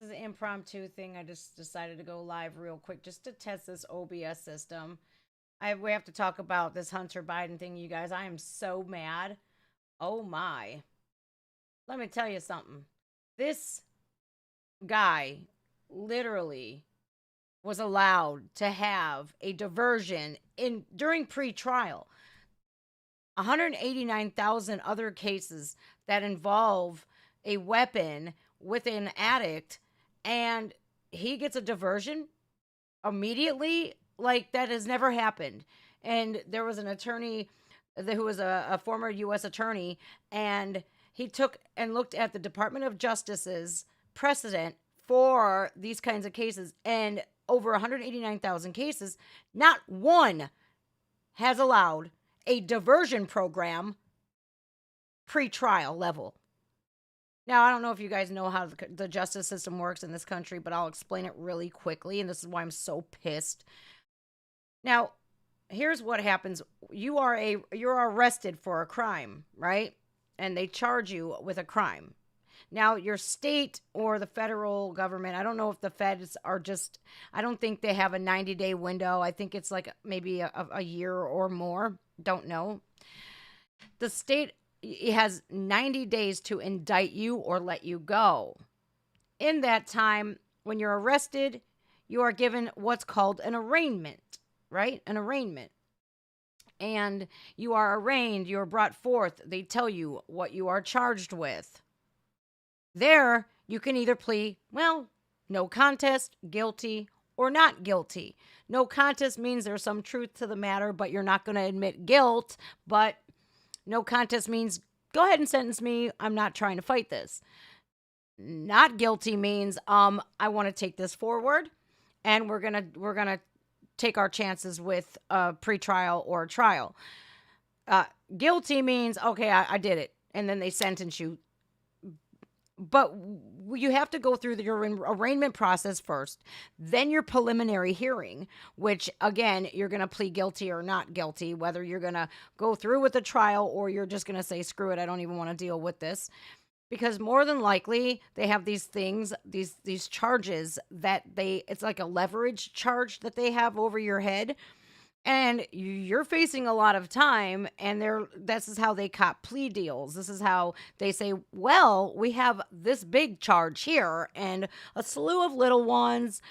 This is an impromptu thing. I just decided to go live real quick just to test this OBS system. We have to talk about this Hunter Biden thing, you guys. I am so mad. Oh my. Let me tell you something. This guy literally was allowed to have a diversion in during pre-trial. 189,000 other cases that involve a weapon with an addict, and he gets a diversion immediately. Like, that has never happened. And there was an attorney who was a former U.S. attorney, and he took and looked at the Department of Justice's precedent for these kinds of cases, and over 189,000 cases, not one has allowed a diversion program pre-trial level. Now, I don't know if you guys know how the justice system works in this country, but I'll explain it really quickly, and this is why I'm so pissed. Now, here's what happens. You're arrested for a crime, right? And they charge you with a crime. Now, your state or the federal government, I don't know if the feds are just, I don't think they have a 90-day window. I think it's like maybe a year or more. Don't know. The state, it has 90 days to indict you or let you go. In that time, when you're arrested, you are given what's called an arraignment, right? An arraignment. And you are arraigned, you're brought forth. They tell you what you are charged with. There, you can either plead, well, no contest, guilty, or not guilty. No contest means there's some truth to the matter, but you're not going to admit guilt. But no contest means, go ahead and sentence me. I'm not trying to fight this. Not guilty means, I want to take this forward, and we're gonna take our chances with a pretrial or a trial. Guilty means, okay, I did it, and then they sentence you. But you have to go through your arraignment process first, then your preliminary hearing, which, again, you're going to plead guilty or not guilty, whether you're going to go through with the trial or you're just going to say, screw it, I don't even want to deal with this. Because more than likely, they have these things, these charges that it's like a leverage charge that they have over your head. And you're facing a lot of time, and this is how they cop plea deals. This is how they say, well, we have this big charge here and a slew of little ones.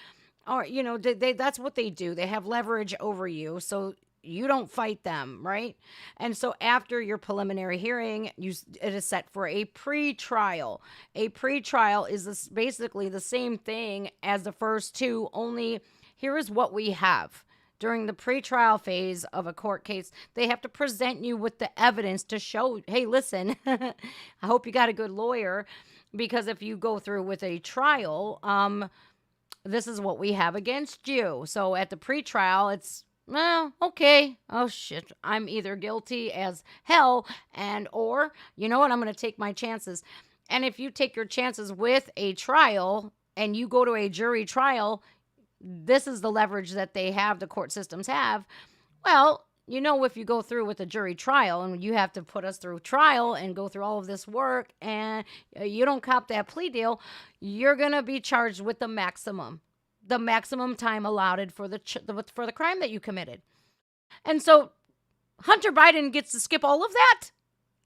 Or, that's what they do. They have leverage over you, so you don't fight them, right? And so after your preliminary hearing, it is set for a pre-trial. A pre-trial is basically the same thing as the first two, only here is what we have. During the pretrial phase of a court case, they have to present you with the evidence to show, hey, listen, I hope you got a good lawyer, because if you go through with a trial, this is what we have against you. So at the pretrial, it's, well, okay, oh shit, I'm either guilty as hell or, you know what, I'm going to take my chances. And if you take your chances with a trial and you go to a jury trial, this is the leverage that they have, the court systems have. Well, if you go through with a jury trial and you have to put us through trial and go through all of this work and you don't cop that plea deal, you're going to be charged with the maximum time allotted for the crime that you committed. And so Hunter Biden gets to skip all of that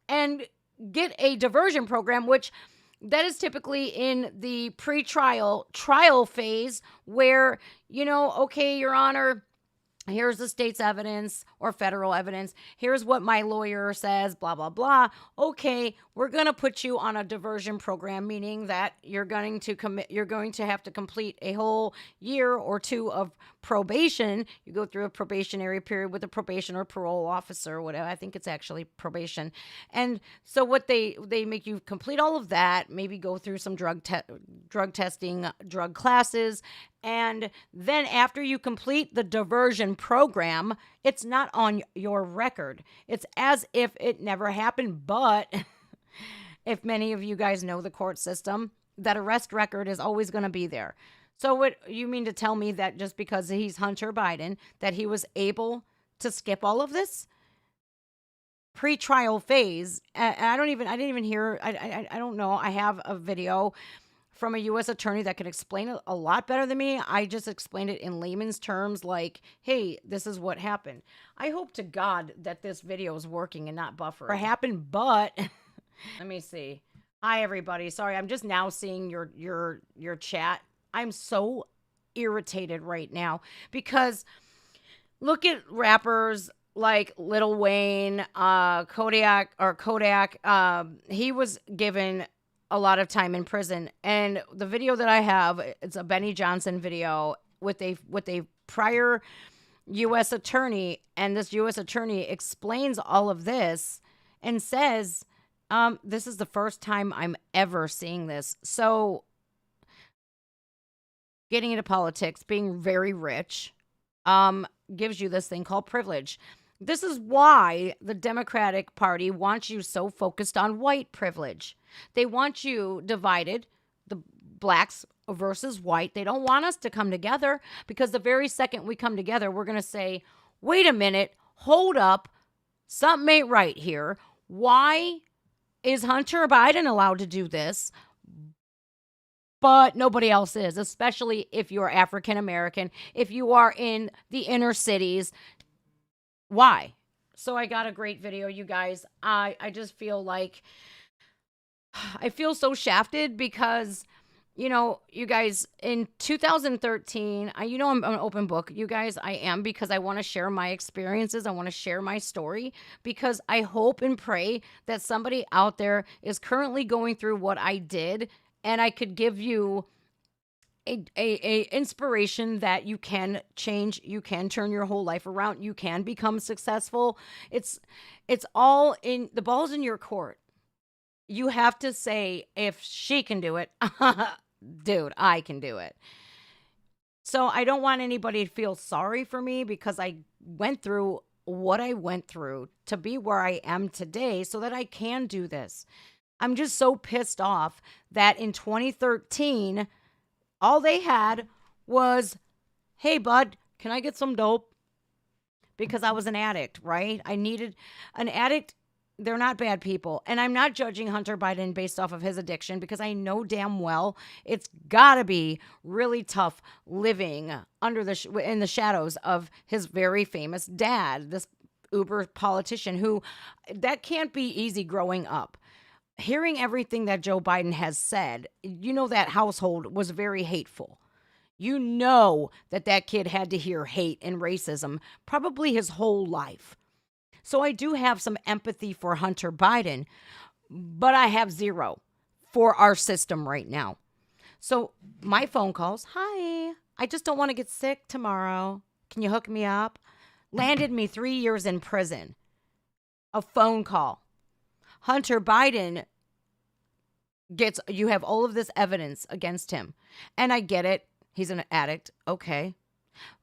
and get a diversion program, which that is typically in the pre-trial trial phase where, okay, Your Honor, here's the state's evidence or federal evidence. Here's what my lawyer says, blah, blah, blah. Okay, we're going to put you on a diversion program, meaning that you're going to have to complete a whole year or two of probation. You go through a probationary period with a probation or parole officer, whatever. I think it's actually probation. And so what they make you complete all of that, maybe go through some drug testing, drug classes. And then after you complete the diversion program, it's not on your record. It's as if it never happened. But if many of you guys know the court system, that arrest record is always going to be there. So what you mean to tell me that just because he's Hunter Biden, that he was able to skip all of this pre-trial phase? I didn't even hear, I don't know. I have a video from a U.S. attorney that can explain it a lot better than me. I just explained it in layman's terms like, hey, this is what happened. I hope to God that this video is working and not buffering. What happened, but let me see. Hi, everybody. Sorry, I'm just now seeing your chat. I'm so irritated right now because look at rappers like Lil Wayne, Kodak. He was given a lot of time in prison, and the video that I have, it's a Benny Johnson video with a prior U.S. attorney, and this U.S. attorney explains all of this and says, this is the first time I'm ever seeing this. So getting into politics, being very rich, gives you this thing called privilege. This is why the Democratic Party wants you so focused on white privilege. They want you divided, the blacks versus white. They don't want us to come together because the very second we come together, we're going to say, wait a minute, hold up, something ain't right here. Why is Hunter Biden allowed to do this, but nobody else is, especially if you're African American, if you are in the inner cities? Why? So I got a great video, you guys. I just feel like I feel so shafted because, you know, you guys, in 2013, you know, I'm an open book, you guys. I am, because I want to share my experiences. I want to share my story because I hope and pray that somebody out there is currently going through what I did, and I could give you a inspiration that you can change, you can turn your whole life around, you can become successful. It's all in the ball's in your court. You have to say, if she can do it, dude, I can do it. So I don't want anybody to feel sorry for me because I went through what I went through to be where I am today so that I can do this. I'm just so pissed off that in 2013, all they had was, hey, bud, can I get some dope? Because I was an addict, right? I needed an addict. They're not bad people. And I'm not judging Hunter Biden based off of his addiction because I know damn well it's got to be really tough living under in the shadows of his very famous dad, this uber politician who, that can't be easy growing up. Hearing everything that Joe Biden has said, you know, that household was very hateful. You know that kid had to hear hate and racism probably his whole life. So I do have some empathy for Hunter Biden, but I have zero for our system right now. So my phone calls, hi, I just don't want to get sick tomorrow. Can you hook me up? Landed me 3 years in prison. A phone call. Hunter Biden you have all of this evidence against him. And I get it. He's an addict. Okay.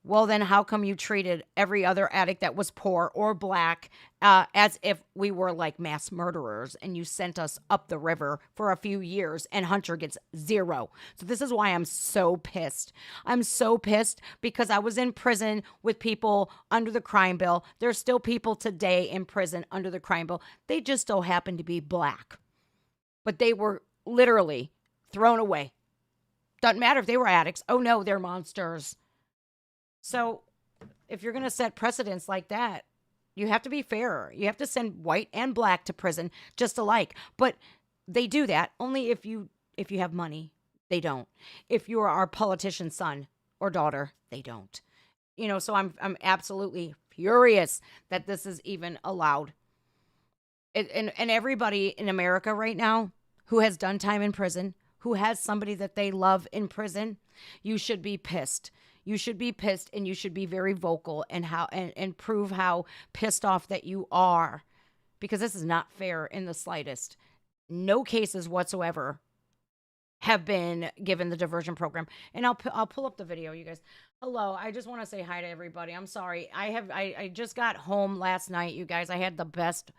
Well, then how come you treated every other addict that was poor or black as if we were like mass murderers, and you sent us up the river for a few years and Hunter gets zero? So this is why I'm so pissed. I'm so pissed because I was in prison with people under the crime bill. There's still people today in prison under the crime bill. They just so happen to be black, but they were literally thrown away. Doesn't matter if they were addicts. Oh no, they're monsters. So if you're going to set precedents like that, you have to be fair. You have to send white and black to prison just alike. But they do that only if you have money. They don't. If you are our politician's son or daughter, they don't. You know, so I'm absolutely furious that this is even allowed. And everybody in America right now who has done time in prison, who has somebody that they love in prison, you should be pissed. You should be pissed, and you should be very vocal and prove how pissed off that you are, because this is not fair in the slightest. No cases whatsoever have been given the diversion program. And I'll pull up the video, you guys. Hello, I just want to say hi to everybody. I'm sorry. I just got home last night, you guys. I had the best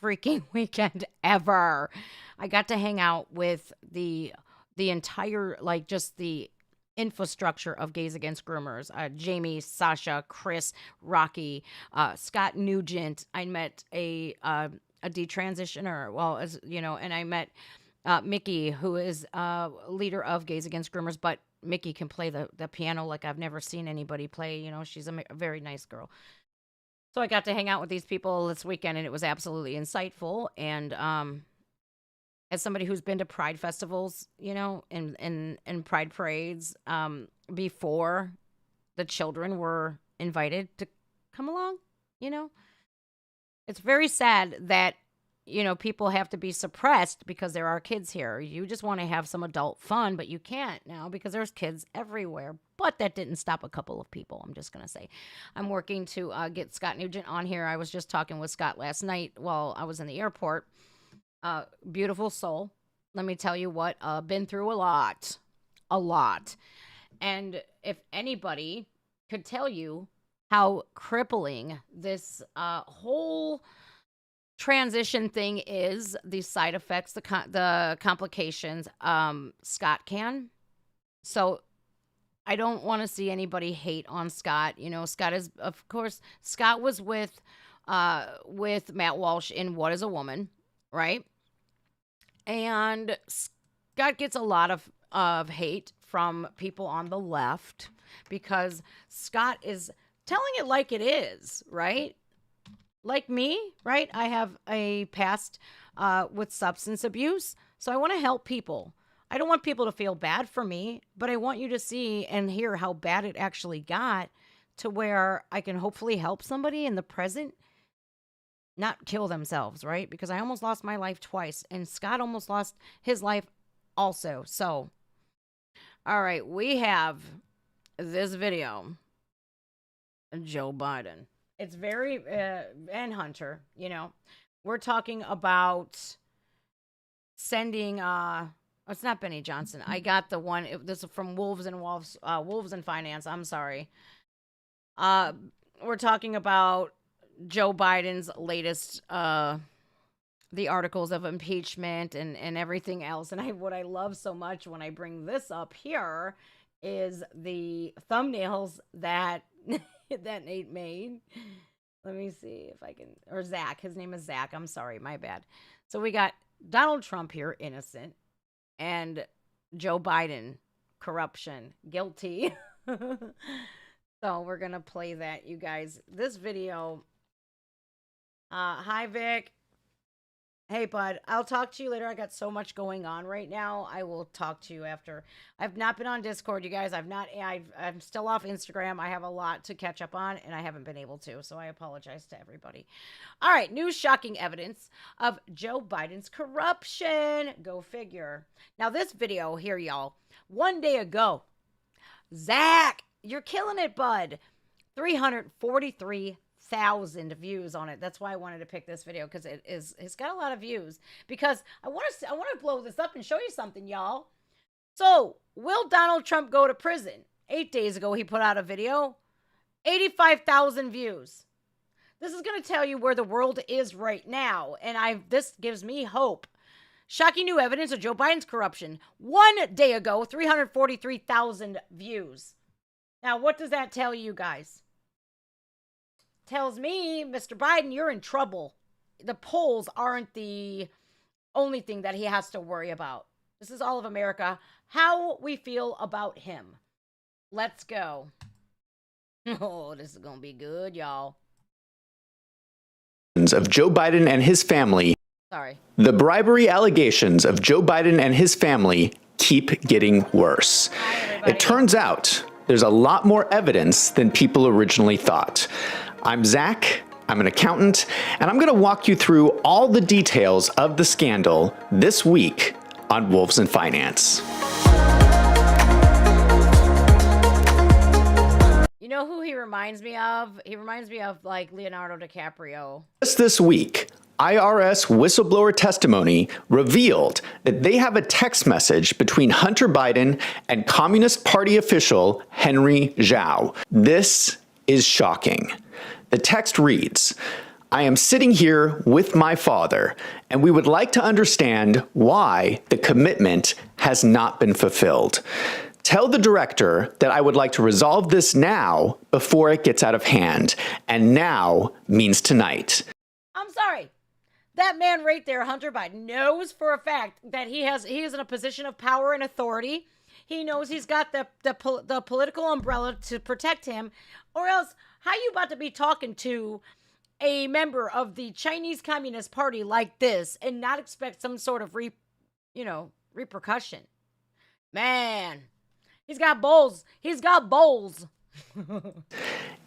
freaking weekend ever. I got to hang out with the entire, like, just the infrastructure of Gays Against Groomers. Jamie, Sasha, Chris, Rocky, Scott Nugent. I met a detransitioner. Well, as you know, and I met Mickey, who is leader of Gays Against Groomers, but Mickey can play the piano like I've never seen anybody play. You know, she's a very nice girl. So I got to hang out with these people this weekend, and it was absolutely insightful. And as somebody who's been to Pride festivals, you know, and Pride parades, before the children were invited to come along, you know, it's very sad that, you know, people have to be suppressed because there are kids here. You just want to have some adult fun, but you can't now because there's kids everywhere. But that didn't stop a couple of people, I'm just going to say. I'm working to get Scott Nugent on here. I was just talking with Scott last night while I was in the airport. Beautiful soul. Let me tell you what, been through a lot. And if anybody could tell you how crippling this whole transition thing is, the side effects, the complications, Scott can. So I don't want to see anybody hate on Scott. You know, Scott is, of course, Scott was with Matt Walsh in What is a Woman, right? And Scott gets a lot of hate from people on the left because Scott is telling it like it is, right? Like me, right? I have a past with substance abuse, so I want to help people. I don't want people to feel bad for me, but I want you to see and hear how bad it actually got to where I can hopefully help somebody in the present not kill themselves, right? Because I almost lost my life twice, and Scott almost lost his life also. So, all right, we have this video. Joe Biden. It's very, and Hunter, you know, we're talking about sending, it's not Benny Johnson. I got the one, this is from Wolves and Finance. I'm sorry. We're talking about Joe Biden's latest, the articles of impeachment and everything else. And what I love so much when I bring this up here is the thumbnails that that Nate made. Let me see if I can, or Zach. His name is Zach. I'm sorry, my bad. So we got Donald Trump here, innocent, and Joe Biden, corruption, guilty. So we're going to play that, you guys. This video, hi, Vic. Hey, bud, I'll talk to you later. I got so much going on right now. I will talk to you after. I've not been on Discord, you guys. I'm still off Instagram. I have a lot to catch up on, and I haven't been able to, so I apologize to everybody. All right, new shocking evidence of Joe Biden's corruption. Go figure. Now, this video here, y'all, one day ago, Zach, you're killing it, bud. 343,000 views on it. That's why I wanted to pick this video, because it's got a lot of views, because I want to blow this up and show you something, y'all. So, will Donald Trump go to prison? 8 days ago, he put out a video, 85,000 views. This is going to tell you where the world is right now, and this gives me hope. Shocking new evidence of Joe Biden's corruption. 1 day ago, 343,000 views. Now, what does that tell you guys? Tells me, Mr. Biden, you're in trouble. The polls aren't the only thing that he has to worry about. This is all of America. How we feel about him. Let's go. Oh, this is going to be good, y'all. Of Joe Biden and his family. Sorry. The bribery allegations of Joe Biden and his family keep getting worse. It turns out there's a lot more evidence than people originally thought. I'm Zach, I'm an accountant, and I'm going to walk you through all the details of the scandal this week on Wolves and Finance. You know who he reminds me of? He reminds me of, like, Leonardo DiCaprio. Just this week, IRS whistleblower testimony revealed that they have a text message between Hunter Biden and Communist Party official Henry Zhao. This is shocking. The text reads, "I am sitting here with my father, and we would like to understand why the commitment has not been fulfilled. Tell the director that I would like to resolve this now before it gets out of hand, and now means tonight." I'm sorry. That man right there, Hunter Biden, knows for a fact that he is in a position of power and authority. He knows he's got the political umbrella to protect him, or else how you about to be talking to a member of the Chinese Communist Party like this and not expect some sort of repercussion? Man, he's got bowls. He's got bowls.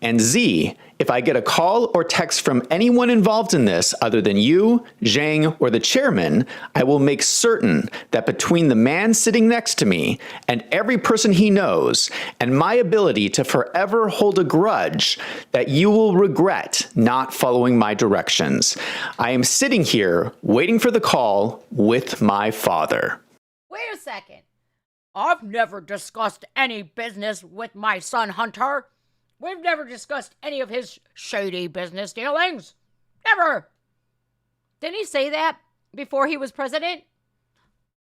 And Z, if I get a call or text from anyone involved in this other than you, Zhang, or the chairman, I will make certain that between the man sitting next to me and every person he knows, and my ability to forever hold a grudge, that you will regret not following my directions. I am sitting here waiting for the call with my father. Wait a second. I've never discussed any business with my son Hunter. We've never discussed any of his shady business dealings. Never. Didn't he say that before he was president?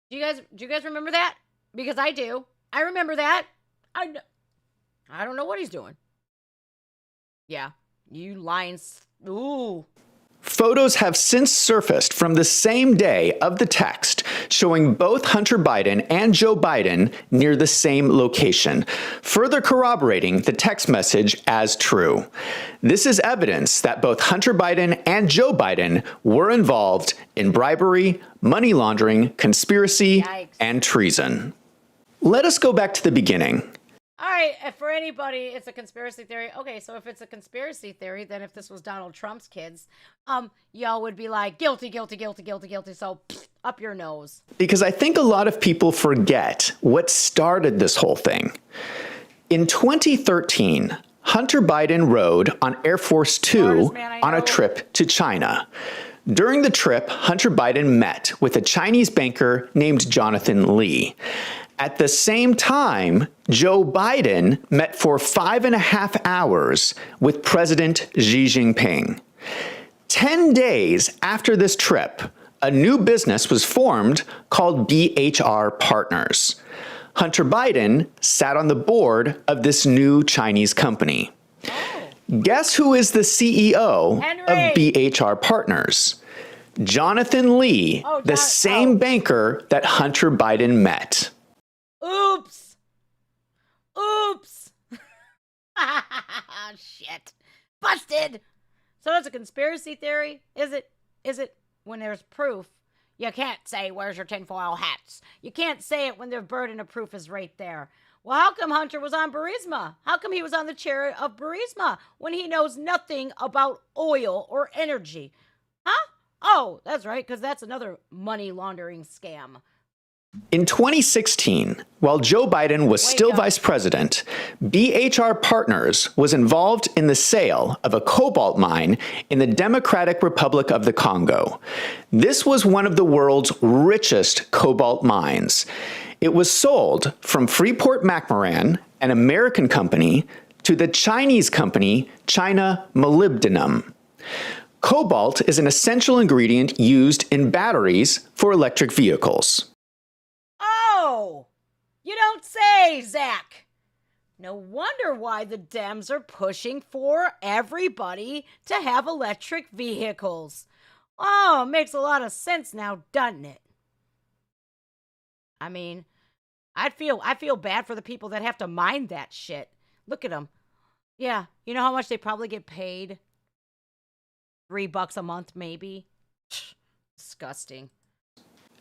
Do you guys remember that? Because I do. I remember that. I don't know what he's doing. Yeah, you lying. Ooh. Photos have since surfaced from the same day of the text showing both Hunter Biden and Joe Biden near the same location, further corroborating the text message as true. This is evidence that both Hunter Biden and Joe Biden were involved in bribery, money laundering, conspiracy, and treason. Let us go back to the beginning. All right, for anybody, it's a conspiracy theory. Okay, so if it's a conspiracy theory, then if this was Donald Trump's kids, y'all would be like, guilty, guilty, guilty, guilty, guilty. So up your nose. Because I think a lot of people forget what started this whole thing. In 2013, Hunter Biden rode on Air Force Two on a trip to China. During the trip, Hunter Biden met with a Chinese banker named Jonathan Lee. At the same time, Joe Biden met for 5.5 hours with President Xi Jinping. 10 days after this trip, a new business was formed called BHR Partners. Hunter Biden sat on the board of this new Chinese company. Guess who is the CEO of BHR Partners? Jonathan Lee, the same banker that Hunter Biden met. Oops. Oops. Shit. Busted. So that's a conspiracy theory? Is it when there's proof? You can't say, where's your tinfoil hats? You can't say it when the burden of proof is right there. Well, how come Hunter was on Burisma? How come he was on the chair of Burisma when he knows nothing about oil or energy? Huh? Oh, that's right, because that's another money laundering scam. In 2016, while Joe Biden was still vice president, BHR Partners was involved in the sale of a cobalt mine in the Democratic Republic of the Congo. This was one of the world's richest cobalt mines. It was sold from Freeport-McMoRan, an American company, to the Chinese company China Molybdenum. Cobalt is an essential ingredient used in batteries for electric vehicles. Oh, you don't say, Zach. No wonder why the Dems are pushing for everybody to have electric vehicles. Oh, makes a lot of sense now, doesn't it? I mean, I feel bad for the people that have to mine that shit. Look at them. Yeah, you know how much they probably get paid? $3 a month, maybe. Disgusting.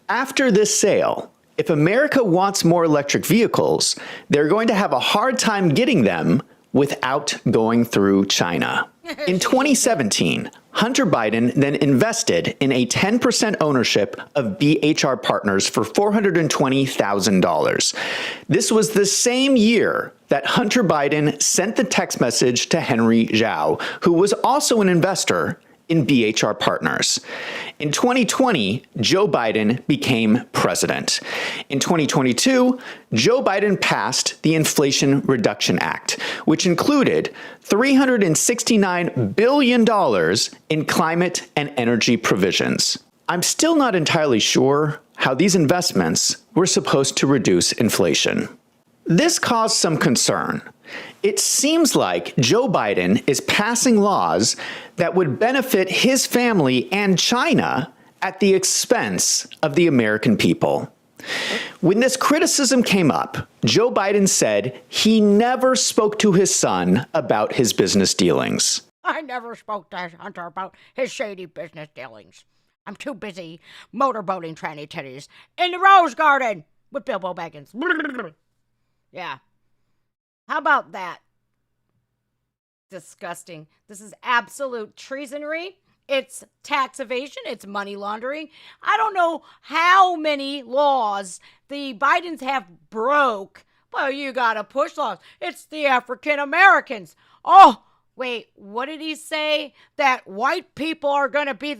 After this sale, if America wants more electric vehicles, they're going to have a hard time getting them without going through China. In 2017, Hunter Biden then invested in a 10% ownership of BHR Partners for $420,000. This was the same year that Hunter Biden sent the text message to Henry Zhao, who was also an investor in BHR Partners. In 2020, Joe Biden became president. In 2022, Joe Biden passed the Inflation Reduction Act, which included $369 billion in climate and energy provisions. I'm still not entirely sure how these investments were supposed to reduce inflation. This caused some concern. It seems like Joe Biden is passing laws that would benefit his family and China at the expense of the American people. When this criticism came up, Joe Biden said he never spoke to his son about his business dealings. I never spoke to Hunter about his shady business dealings. I'm too busy motorboating tranny titties in the Rose Garden with Bilbo Baggins. Yeah. How about that? Disgusting. This is absolute treasonry. It's tax evasion. It's money laundering. I don't know how many laws the Bidens have broke. Well, you gotta push laws. It's the African Americans. Oh, wait, what did he say? That white people are gonna be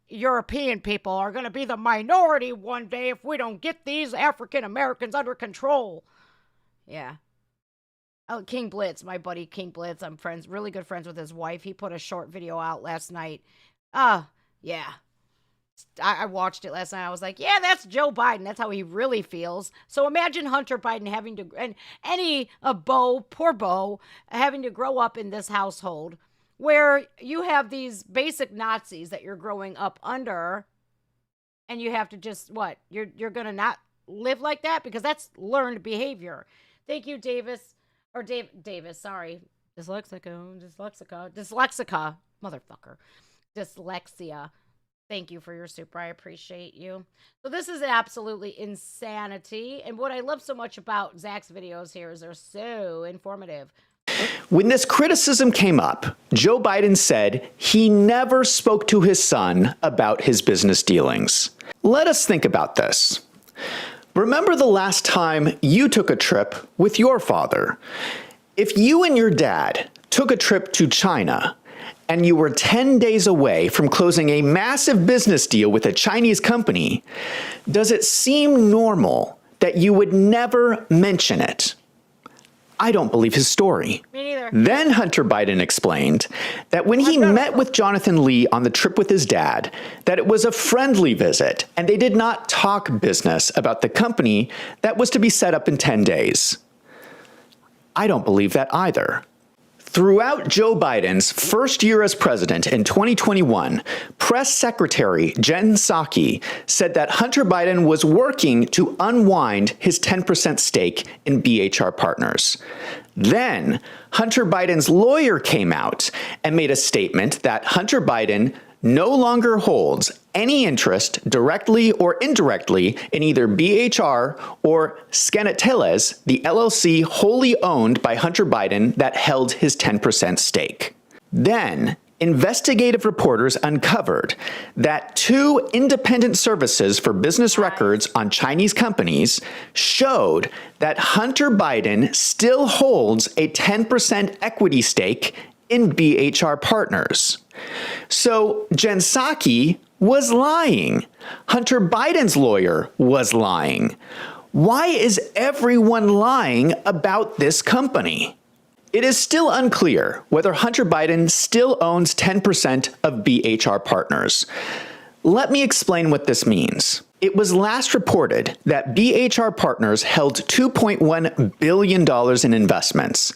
European people are gonna be the minority one day if we don't get these African Americans under control. Yeah. Oh, King Blitz, my buddy King Blitz. I'm really good friends with his wife. He put a short video out last night. Yeah. I watched it last night. I was like, yeah, that's Joe Biden. That's how he really feels. So imagine Hunter Biden having to, and poor Bo, having to grow up in this household where you have these basic Nazis that you're growing up under, and you have to just, you're going to not live like that? Because that's learned behavior. Thank you, Davis. Or Davis, sorry. Dyslexica, motherfucker. Dyslexia. Thank you for your super. I appreciate you. So this is absolutely insanity. And what I love so much about Zach's videos here is they're so informative. When this criticism came up, Joe Biden said he never spoke to his son about his business dealings. Let us think about this. Remember the last time you took a trip with your father? If you and your dad took a trip to China and you were 10 days away from closing a massive business deal with a Chinese company, does it seem normal that you would never mention it? I don't believe his story. Me neither. Then Hunter Biden explained that when he met with Jonathan Lee on the trip with his dad, that it was a friendly visit and they did not talk business about the company that was to be set up in 10 days. I don't believe that either. Throughout Joe Biden's first year as president in 2021, Press Secretary Jen Psaki said that Hunter Biden was working to unwind his 10% stake in BHR Partners. Then, Hunter Biden's lawyer came out and made a statement that Hunter Biden no longer holds any interest directly or indirectly in either BHR or Scanateles, the LLC wholly owned by Hunter Biden that held his 10% stake. Then, investigative reporters uncovered that 2 independent services for business records on Chinese companies showed that Hunter Biden still holds a 10% equity stake in BHR Partners. So Jen Psaki was lying. Hunter Biden's lawyer was lying. Why is everyone lying about this company? It is still unclear whether Hunter Biden still owns 10% of BHR Partners. Let me explain what this means. It was last reported that BHR Partners held $2.1 billion in investments.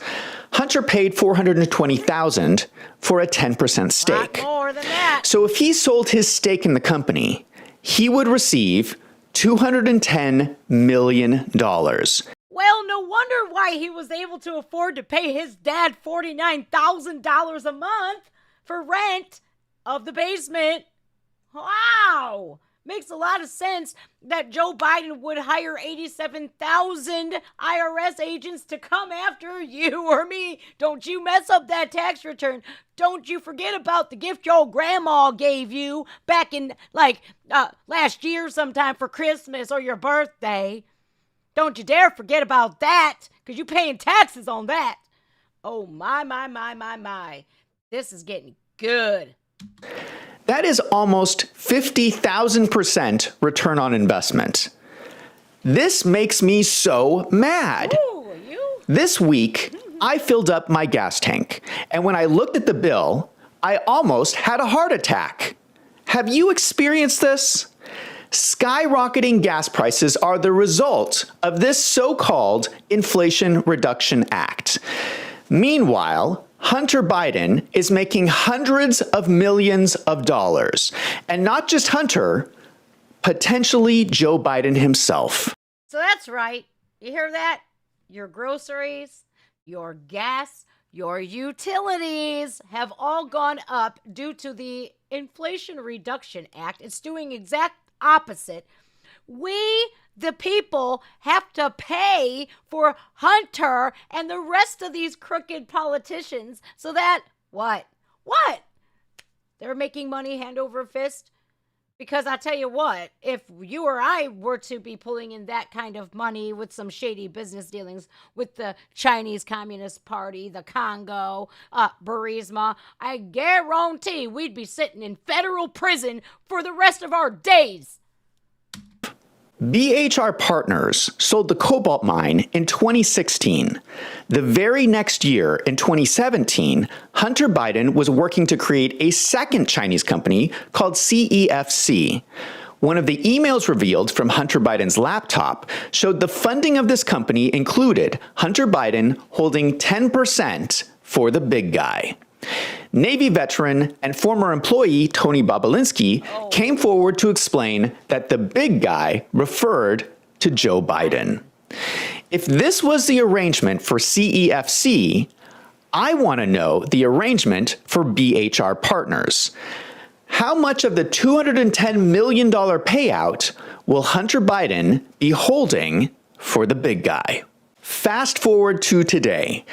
Hunter paid $420,000 for a 10% stake. More than that. So if he sold his stake in the company, he would receive $210 million. Well, no wonder why he was able to afford to pay his dad $49,000 a month for rent of the basement. Wow! Makes a lot of sense that Joe Biden would hire 87,000 IRS agents to come after you or me. Don't you mess up that tax return. Don't you forget about the gift your grandma gave you back in, last year sometime for Christmas or your birthday. Don't you dare forget about that, because you're paying taxes on that. Oh, my. This is getting good. That is almost 50,000% return on investment. This makes me so mad. Ooh, This week, I filled up my gas tank, and when I looked at the bill, I almost had a heart attack. Have you experienced this? Skyrocketing gas prices are the result of this so-called Inflation Reduction Act. Meanwhile, Hunter Biden is making hundreds of millions of dollars. And not just Hunter, potentially Joe Biden himself. So that's right. You hear that? Your groceries, your gas, your utilities have all gone up due to the Inflation Reduction Act. It's doing exact opposite. We, the people, have to pay for Hunter and the rest of these crooked politicians so that, what? They're making money hand over fist? Because I tell you what, if you or I were to be pulling in that kind of money with some shady business dealings with the Chinese Communist Party, the Congo, Burisma, I guarantee we'd be sitting in federal prison for the rest of our days. BHR Partners sold the cobalt mine in 2016. The very next year, in 2017, Hunter Biden was working to create a second Chinese company called CEFC. One of the emails revealed from Hunter Biden's laptop showed the funding of this company included Hunter Biden holding 10% for the big guy. Navy veteran and former employee Tony Bobulinski came forward to explain that the big guy referred to Joe Biden. If this was the arrangement for CEFC, I want to know the arrangement for BHR Partners. How much of the $210 million payout will Hunter Biden be holding for the big guy? Fast forward to today.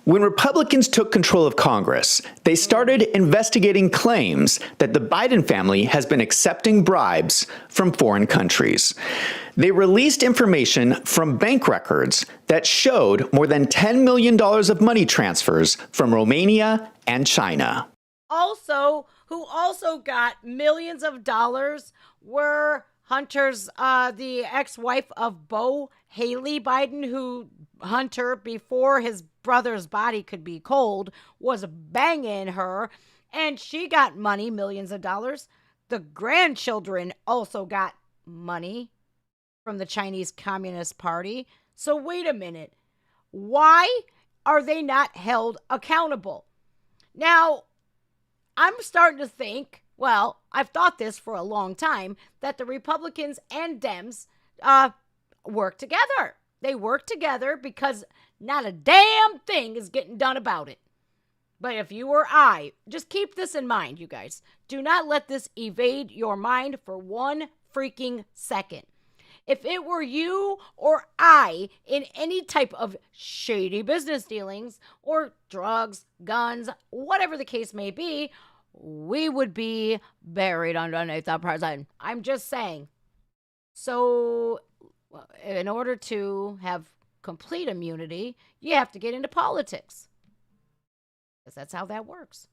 When Republicans took control of Congress, they started investigating claims that the Biden family has been accepting bribes from foreign countries. They released information from bank records that showed more than $10 million of money transfers from Romania and China. Who also got millions of dollars were Hunter's, the ex-wife of Beau Haley Biden, who Hunter, before his brother's body could be cold, was banging her, and she got money, millions of dollars. The grandchildren also got money from the Chinese Communist Party. So wait a minute. Why are they not held accountable? Now, I'm starting to think, well, I've thought this for a long time, that the Republicans and Dems work together. They work together because not a damn thing is getting done about it. But if you or I, just keep this in mind, you guys. Do not let this evade your mind for one freaking second. If it were you or I in any type of shady business dealings or drugs, guns, whatever the case may be, we would be buried underneath the prison. I'm just saying. So, in order to have complete immunity, you have to get into politics. Because that's how that works.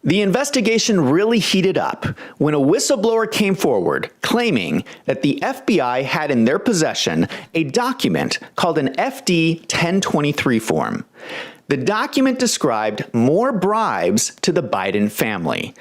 The investigation really heated up when a whistleblower came forward claiming that the FBI had in their possession a document called an FD 1023 form. The document described more bribes to the Biden family.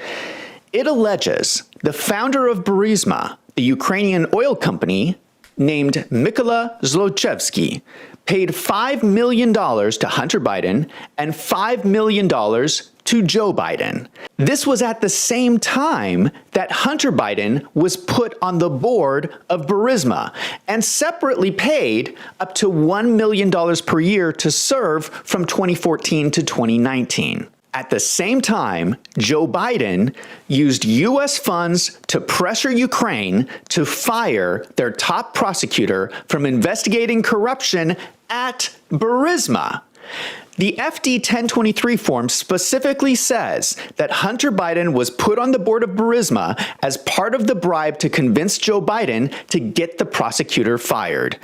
It alleges the founder of Burisma, the Ukrainian oil company, named Mykola Zlochevsky, paid $5 million to Hunter Biden and $5 million to Joe Biden. This was at the same time that Hunter Biden was put on the board of Burisma and separately paid up to $1 million per year to serve from 2014 to 2019. At the same time, Joe Biden used U.S. funds to pressure Ukraine to fire their top prosecutor from investigating corruption at Burisma. The FD 1023 form specifically says that Hunter Biden was put on the board of Burisma as part of the bribe to convince Joe Biden to get the prosecutor fired.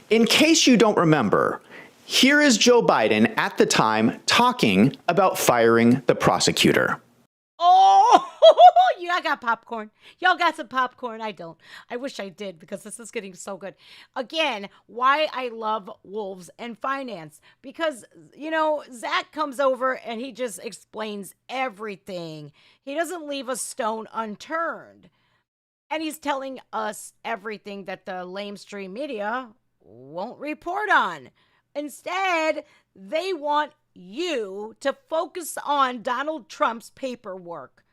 In case you don't remember, here is Joe Biden at the time talking about firing the prosecutor. Oh, I got popcorn. Y'all got some popcorn. I don't. I wish I did because this is getting so good. Again, why I love wolves and finance. Because, Zach comes over and he just explains everything. He doesn't leave a stone unturned. And he's telling us everything that the lamestream media won't report on. Instead, they want you to focus on Donald Trump's paperwork.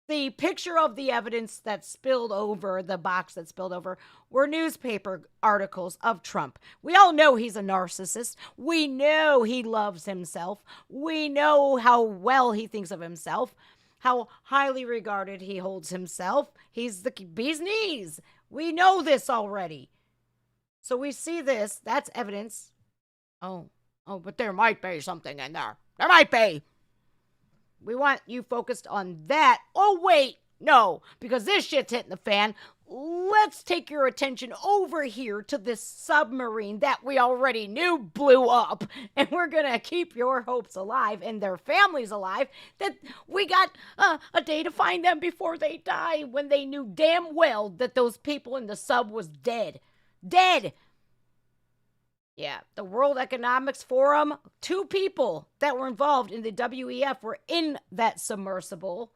The picture of the evidence that spilled over, the box that spilled over, were newspaper articles of Trump. We all know he's a narcissist. We know he loves himself. We know how well he thinks of himself, how highly regarded he holds himself. He's the bee's knees. We know this already. So we see this. That's evidence. Oh, but there might be something in there. There might be. We want you focused on that. Oh, wait. No, because this shit's hitting the fan. Let's take your attention over here to this submarine that we already knew blew up. And we're going to keep your hopes alive and their families alive that we got a day to find them before they die, when they knew damn well that those people in the sub was dead. Dead. Yeah, the World Economics Forum, 2 people that were involved in the WEF were in that submersible.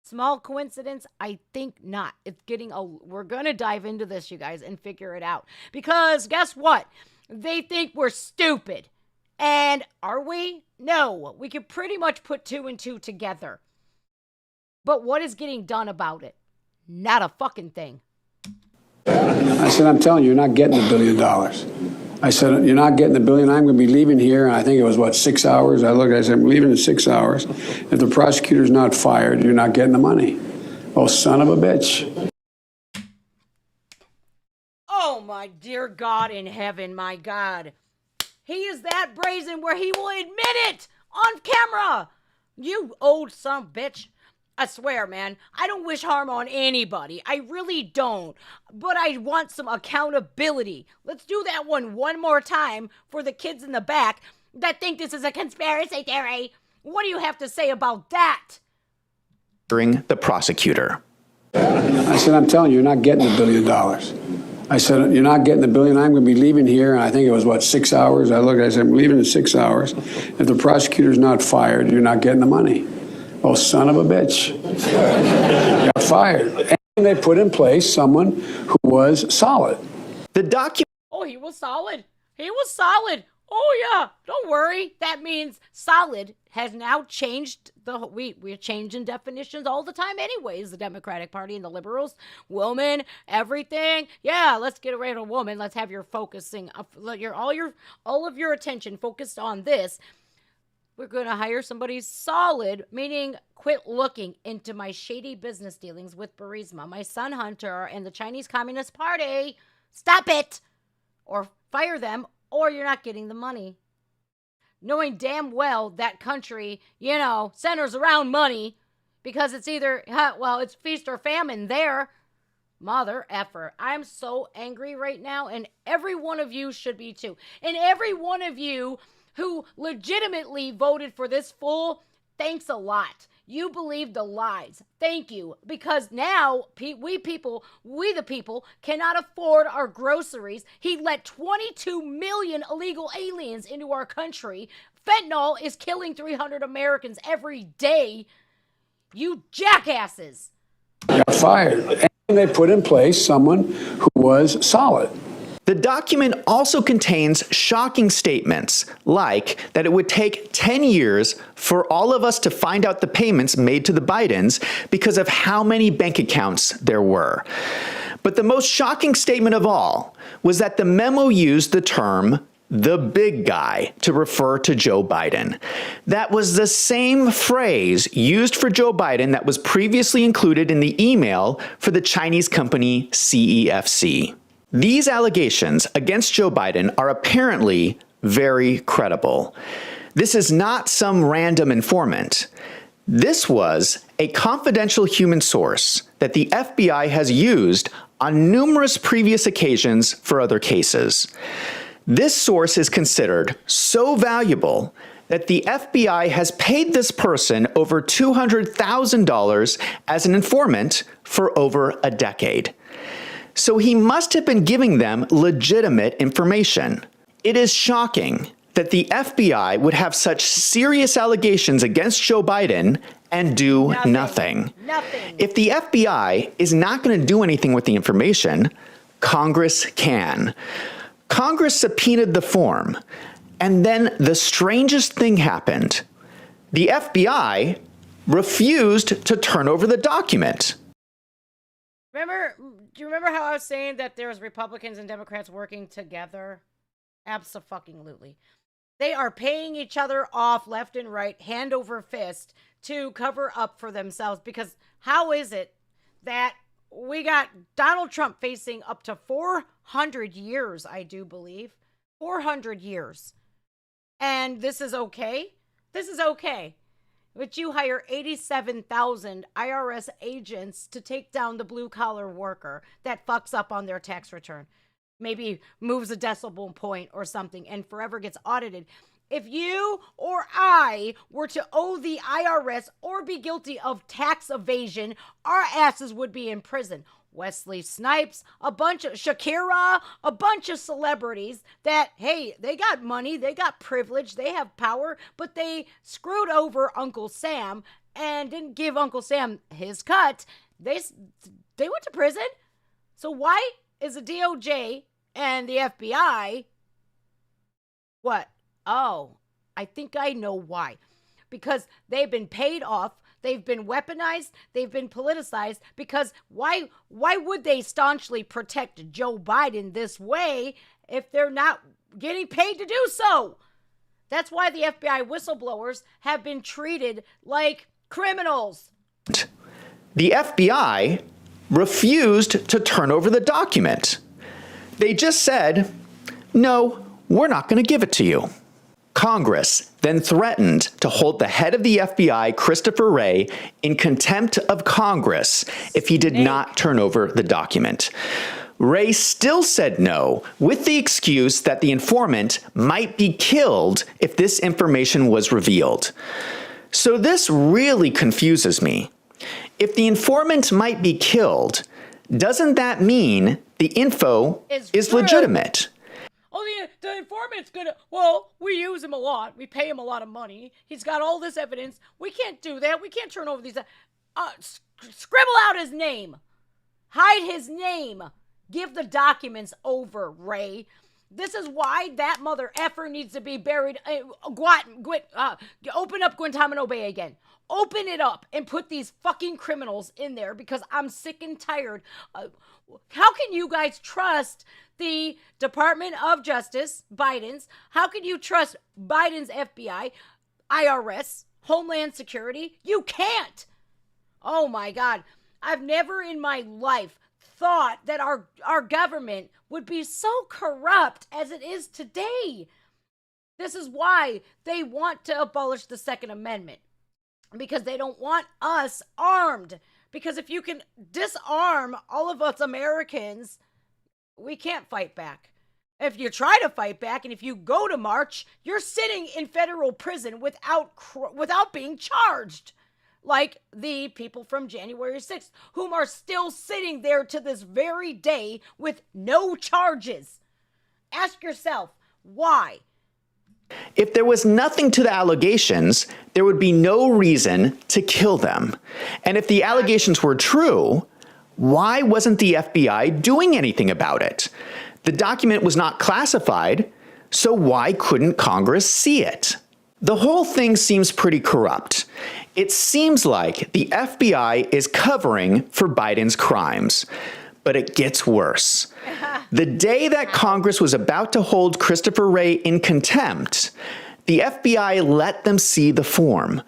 Small coincidence? I think not. It's getting we're going to dive into this, you guys, and figure it out. Because guess what? They think we're stupid. And are we? No. We can pretty much put 2 and 2 together. But what is getting done about it? Not a fucking thing. I said, I'm telling you, you're not getting $1 billion. I said, you're not getting $1 billion. I'm going to be leaving here. And I think it was, 6 hours? I said, I'm leaving in 6 hours. If the prosecutor's not fired, you're not getting the money. Oh, son of a bitch. Oh, my dear God in heaven, my God. He is that brazen where he will admit it on camera. You old son of a bitch. I swear, man, I don't wish harm on anybody. I really don't. But I want some accountability. Let's do that one more time for the kids in the back that think this is a conspiracy theory. What do you have to say about that? During the prosecutor. I said, I'm telling you, you're not getting $1 billion. I said, you're not getting $1 billion. I'm going to be leaving here. And I think it was, 6 hours? I said, I'm leaving in 6 hours. If the prosecutor's not fired, you're not getting the money. Oh, son of a bitch. Got fired. And they put in place someone who was solid. The document. Oh, he was solid. He was solid. Oh, yeah. Don't worry. That means solid has now changed. We're changing definitions all the time anyways. The Democratic Party and the liberals, woman, everything. Yeah, let's get rid of a woman. Let's have your focusing, all of your attention focused on this. We're going to hire somebody solid, meaning quit looking into my shady business dealings with Burisma, my son Hunter, and the Chinese Communist Party. Stop it! Or fire them, or you're not getting the money. Knowing damn well that country, centers around money, because it's either, it's feast or famine there. Mother effer. I'm so angry right now, and every one of you should be too. And every one of you who legitimately voted for this fool, thanks a lot. You believe the lies. Thank you. Because now we the people, cannot afford our groceries. He let 22 million illegal aliens into our country. Fentanyl is killing 300 Americans every day. You jackasses. Got fired. And they put in place someone who was solid. The document also contains shocking statements, like that it would take 10 years for all of us to find out the payments made to the Bidens because of how many bank accounts there were. But the most shocking statement of all was that the memo used the term the big guy to refer to Joe Biden. That was the same phrase used for Joe Biden that was previously included in the email for the Chinese company CEFC. These allegations against Joe Biden are apparently very credible. This is not some random informant. This was a confidential human source that the FBI has used on numerous previous occasions for other cases. This source is considered so valuable that the FBI has paid this person over $200,000 as an informant for over a decade. So he must have been giving them legitimate information. It is shocking that the FBI would have such serious allegations against Joe Biden and do nothing. Nothing. If the FBI is not going to do anything with the information, Congress can. Congress subpoenaed the form, and then the strangest thing happened. The FBI refused to turn over the document. Do you remember how I was saying that there's Republicans and Democrats working together? Abso-fucking-lutely. They are paying each other off left and right, hand over fist, to cover up for themselves. Because how is it that we got Donald Trump facing up to 400 years, I do believe. 400 years. And this is okay? This is okay. But you hire 87,000 IRS agents to take down the blue-collar worker that fucks up on their tax return. Maybe moves a decimal point or something and forever gets audited. If you or I were to owe the IRS or be guilty of tax evasion, our asses would be in prison. Wesley Snipes, a bunch of Shakira, a bunch of celebrities that, hey, they got money, they got privilege, they have power, but they screwed over Uncle Sam and didn't give Uncle Sam his cut. They went to prison. So why is the DOJ and the FBI, what? Oh, I think I know why. Because they've been paid off, they've been weaponized, they've been politicized, because why would they staunchly protect Joe Biden this way if they're not getting paid to do so? That's why the FBI whistleblowers have been treated like criminals. The FBI refused to turn over the document. They just said, no, we're not going to give it to you. Congress then threatened to hold the head of the FBI, Christopher Wray, in contempt of Congress if he did not turn over the document. Wray still said no, with the excuse that the informant might be killed if this information was revealed. So this really confuses me. If the informant might be killed, doesn't that mean the info is legitimate? Oh, the informant's gonna, well, we use him a lot. We pay him a lot of money. He's got all this evidence. We can't do that. We can't turn over these, scribble out his name. Hide his name. Give the documents over, Ray. This is why that mother effer needs to be buried. Open up Guantanamo Bay again. Open it up and put these fucking criminals in there, because I'm sick and tired. How can you guys trust the Department of Justice, Biden's? How can you trust Biden's FBI, IRS, Homeland Security? You can't. Oh my God. I've never in my life thought that our government would be so corrupt as it is today. This is why they want to abolish the Second Amendment, because they don't want us armed. Because if you can disarm all of us Americans, we can't fight back. If you try to fight back and if you go to march, you're sitting in federal prison without being charged. Like the people from January 6th, whom are still sitting there to this very day with no charges. Ask yourself, why? If there was nothing to the allegations, there would be no reason to kill them. And if the allegations were true, why wasn't the FBI doing anything about it? The document was not classified, so why couldn't Congress see it? The whole thing seems pretty corrupt. It seems like the FBI is covering for Biden's crimes. But it gets worse. The day that Congress was about to hold Christopher Wray in contempt, the FBI let them see the form,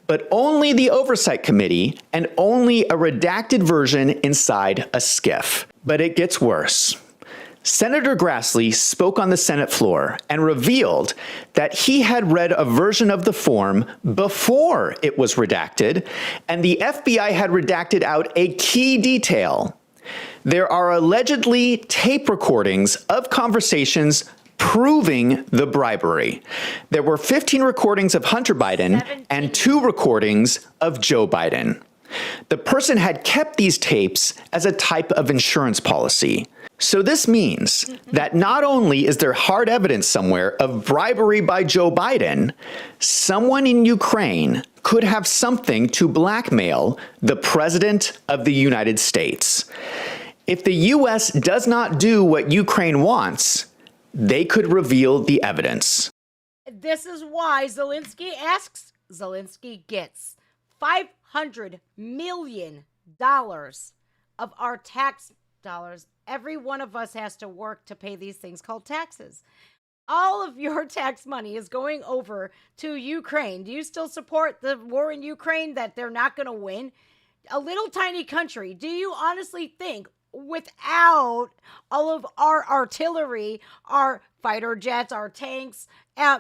but only the Oversight Committee and only a redacted version inside a SCIF. But it gets worse. Senator Grassley spoke on the Senate floor and revealed that he had read a version of the form before it was redacted, and the FBI had redacted out a key detail. There are allegedly tape recordings of conversations proving the bribery. There were 15 recordings of Hunter Biden and 2 recordings of Joe Biden. The person had kept these tapes as a type of insurance policy. So this means that not only is there hard evidence somewhere of bribery by Joe Biden, someone in Ukraine could have something to blackmail the President of the United States. If the U.S. does not do what Ukraine wants, they could reveal the evidence. This is why Zelensky asks, Zelensky gets $500 million of our tax dollars. Every one of us has to work to pay these things called taxes. All of your tax money is going over to Ukraine. Do you still support the war in Ukraine, that they're not going to win? A little tiny country. Do you honestly think without all of our artillery, our fighter jets, our tanks,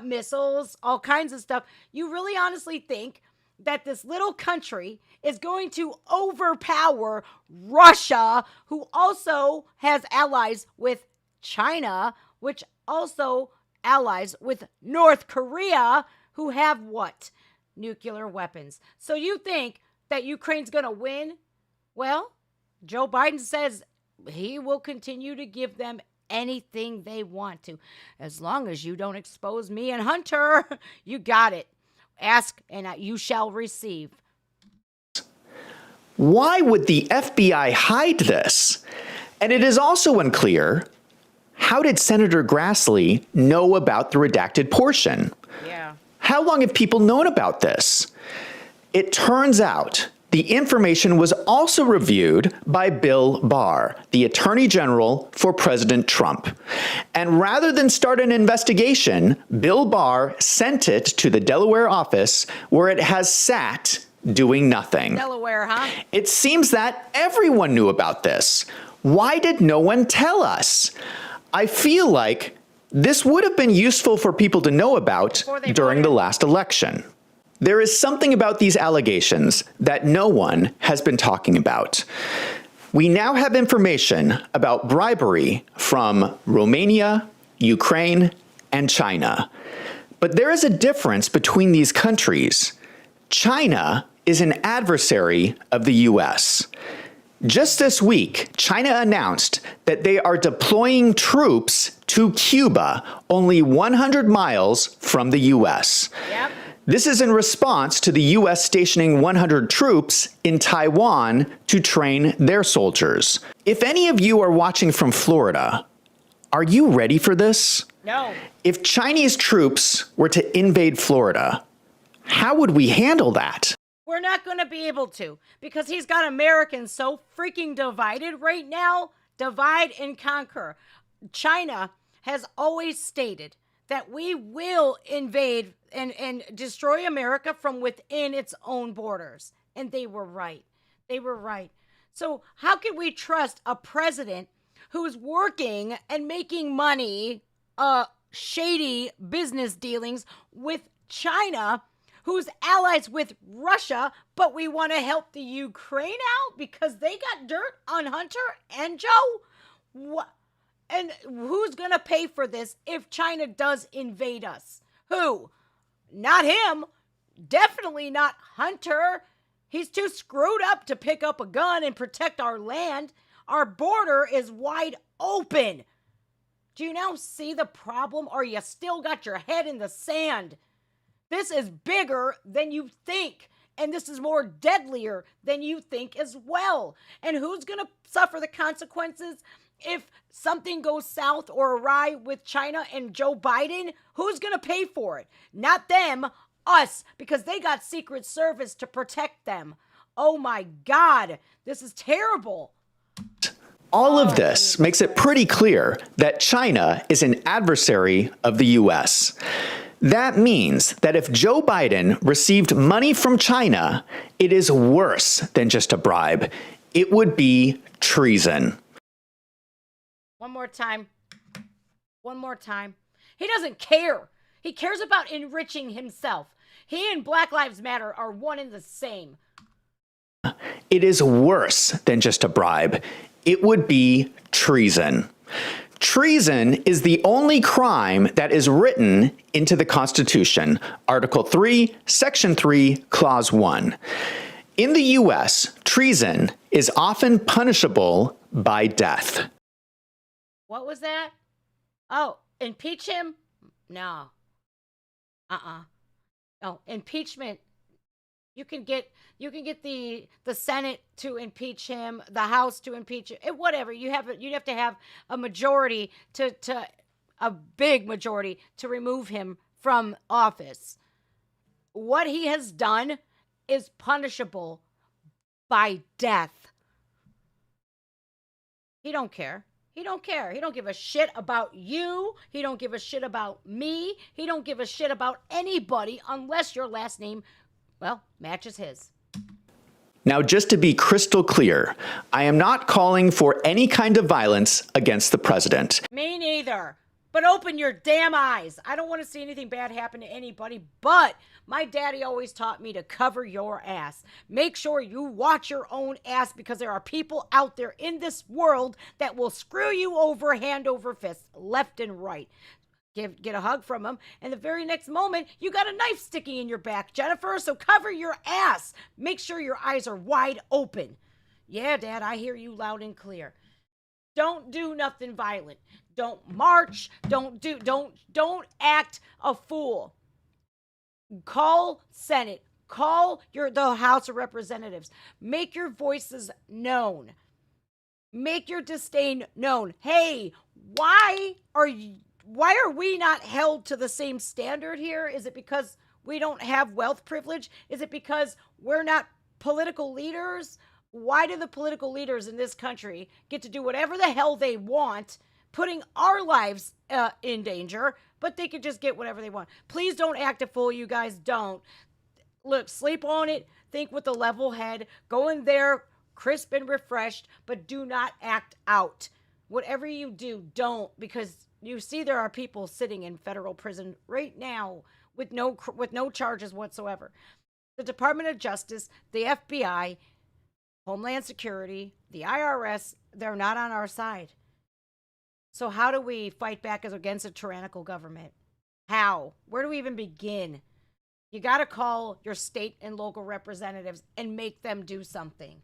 missiles, all kinds of stuff, you really honestly think that this little country is going to overpower Russia, who also has allies with China, which also allies with North Korea, who have what? Nuclear weapons. So you think that Ukraine's going to win? Well, Joe Biden says he will continue to give them anything they want to. As long as you don't expose me and Hunter, you got it. Ask and you shall receive. Why would the FBI hide this? And it is also unclear, how did Senator Grassley know about the redacted portion? Yeah. How long have people known about this? It turns out the information was also reviewed by Bill Barr, the Attorney General for President Trump. And rather than start an investigation, Bill Barr sent it to the Delaware office, where it has sat doing nothing. Delaware, huh? It seems that everyone knew about this. Why did no one tell us? I feel like this would have been useful for people to know about during the last election. There is something about these allegations that no one has been talking about. We now have information about bribery from Romania, Ukraine, and China. But there is a difference between these countries. China is an adversary of the U.S. Just this week, China announced that they are deploying troops to Cuba, only 100 miles from the U.S. Yep. This is in response to the U.S. stationing 100 troops in Taiwan to train their soldiers. If any of you are watching from Florida, are you ready for this? No. If Chinese troops were to invade Florida, how would we handle that? We're not going to be able to, because he's got Americans so freaking divided right now. Divide and conquer. China has always stated that we will invade and destroy America from within its own borders. And they were right. They were right. So how can we trust a president who's working and making money, shady business dealings with China, who's allies with Russia, but we want to help the Ukraine out because they got dirt on Hunter and Joe? What? And who's going to pay for this if China does invade us? Who? Not him. Definitely not Hunter. He's too screwed up to pick up a gun and protect our land. Our border is wide open. Do you now see the problem, or you still got your head in the sand? This is bigger than you think, and this is more deadlier than you think as well. And who's going to suffer the consequences if something goes south or awry with China and Joe Biden? Who's going to pay for it? Not them, us, because they got Secret Service to protect them. Oh my God, this is terrible. All of this makes it pretty clear that China is an adversary of the U.S. That means that if Joe Biden received money from China, it is worse than just a bribe. It would be treason. One more time. One more time. He doesn't care. He cares about enriching himself. He and Black Lives Matter are one and the same. It is worse than just a bribe. It would be treason. Treason is the only crime that is written into the Constitution, Article 3, Section 3, Clause 1. In the U.S., treason is often punishable by death. What was that? Oh, impeach him? No. No, impeachment. You can get the Senate to impeach him, the House to impeach him, whatever. You'd have to have a majority to a big majority to remove him from office. What he has done is punishable by death. He don't care. He don't care. He don't give a shit about you. He don't give a shit about me. He don't give a shit about anybody unless your last name, well, matches his. Now, just to be crystal clear, I am not calling for any kind of violence against the president. Me neither. But open your damn eyes. I don't want to see anything bad happen to anybody, but my daddy always taught me to cover your ass. Make sure you watch your own ass, because there are people out there in this world that will screw you over hand over fist, left and right. Get a hug from them, and the very next moment, you got a knife sticking in your back, Jennifer, so cover your ass. Make sure your eyes are wide open. Yeah, Dad, I hear you loud and clear. Don't do nothing violent. Don't march. Don't act a fool. Call Senate. Call the House of Representatives. Make your voices known. Make your disdain known. Hey, why are we not held to the same standard here? Is it because we don't have wealth privilege? Is it because we're not political leaders? Why do the political leaders in this country get to do whatever the hell they want, putting our lives in danger, but they could just get whatever they want? Please don't act a fool, you guys. Don't. Look, sleep on it. Think with a level head. Go in there crisp and refreshed, but do not act out. Whatever you do, don't, because you see there are people sitting in federal prison right now with no charges whatsoever. The Department of Justice, the FBI, Homeland Security, the IRS, they're not on our side. So how do we fight back against a tyrannical government? How? Where do we even begin? You got to call your state and local representatives and make them do something.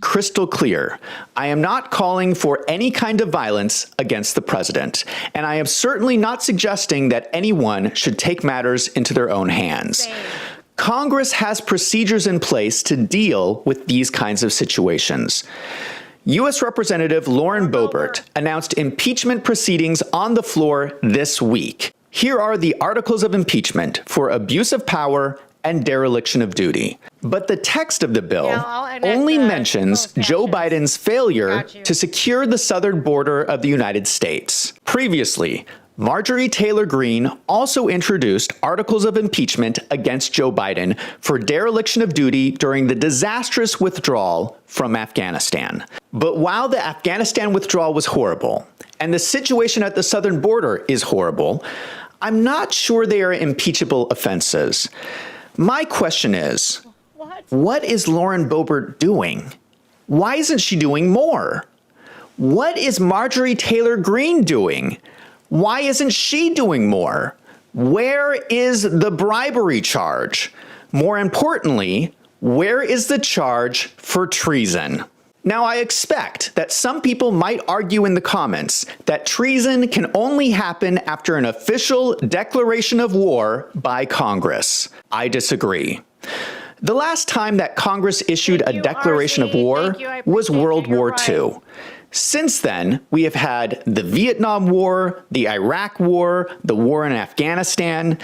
Crystal clear. I am not calling for any kind of violence against the president, and I am certainly not suggesting that anyone should take matters into their own hands. Same. Congress has procedures in place to deal with these kinds of situations. U.S. Representative Lauren Boebert announced impeachment proceedings on the floor this week. Here are the articles of impeachment for abuse of power and dereliction of duty. But the text of the bill only mentions Joe Biden's failure to secure the southern border of the United States. Previously, Marjorie Taylor Greene also introduced articles of impeachment against Joe Biden for dereliction of duty during the disastrous withdrawal from Afghanistan. But while the Afghanistan withdrawal was horrible, and the situation at the southern border is horrible, I'm not sure they are impeachable offenses. My question is, what is Lauren Boebert doing? Why isn't she doing more? What is Marjorie Taylor Greene doing? Why isn't she doing more? Where is the bribery charge? More importantly, where is the charge for treason? Now, I expect that some people might argue in the comments that treason can only happen after an official declaration of war by Congress. I disagree. The last time that Congress issued a declaration of war was World War II. Since then, we have had the Vietnam War, the Iraq War, the war in Afghanistan.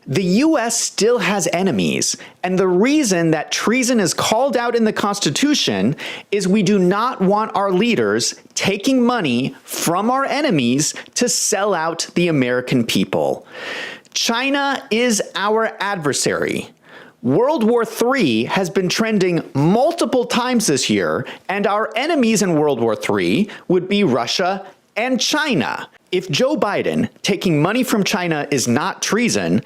The U.S. still has enemies, and the reason that treason is called out in the Constitution is we do not want our leaders taking money from our enemies to sell out the American people. China is our adversary. World War III has been trending multiple times this year, and our enemies in World War III would be Russia and China. If Joe Biden taking money from China is not treason,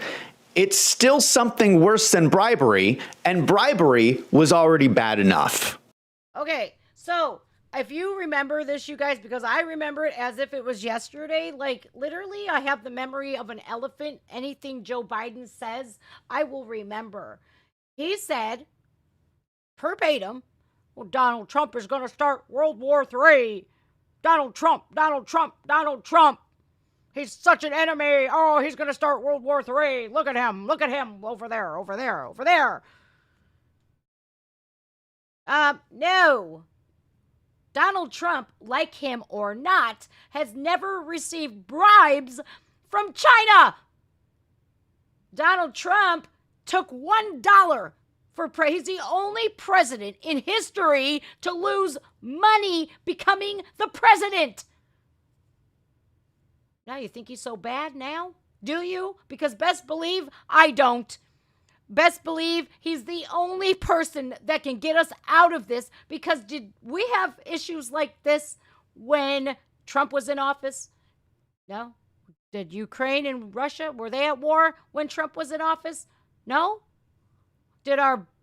it's still something worse than bribery, and bribery was already bad enough. Okay, so if you remember this, you guys, because I remember it as if it was yesterday, like literally I have the memory of an elephant. Anything Joe Biden says, I will remember. He said verbatim. Well, Donald Trump is going to start World War III. Donald Trump, Donald Trump, Donald Trump. He's such an enemy. Oh, he's going to start World War III. Look at him. Look at him over there, over there, over there. No. Donald Trump, like him or not, has never received bribes from China. Donald Trump took $1 for he's the only president in history to lose money becoming the president. Now you think he's so bad now? Do you? Because best believe I don't. Best believe he's the only person that can get us out of this, because did we have issues like this when Trump was in office? No. Did Ukraine and Russia, were they at war when Trump was in office? No.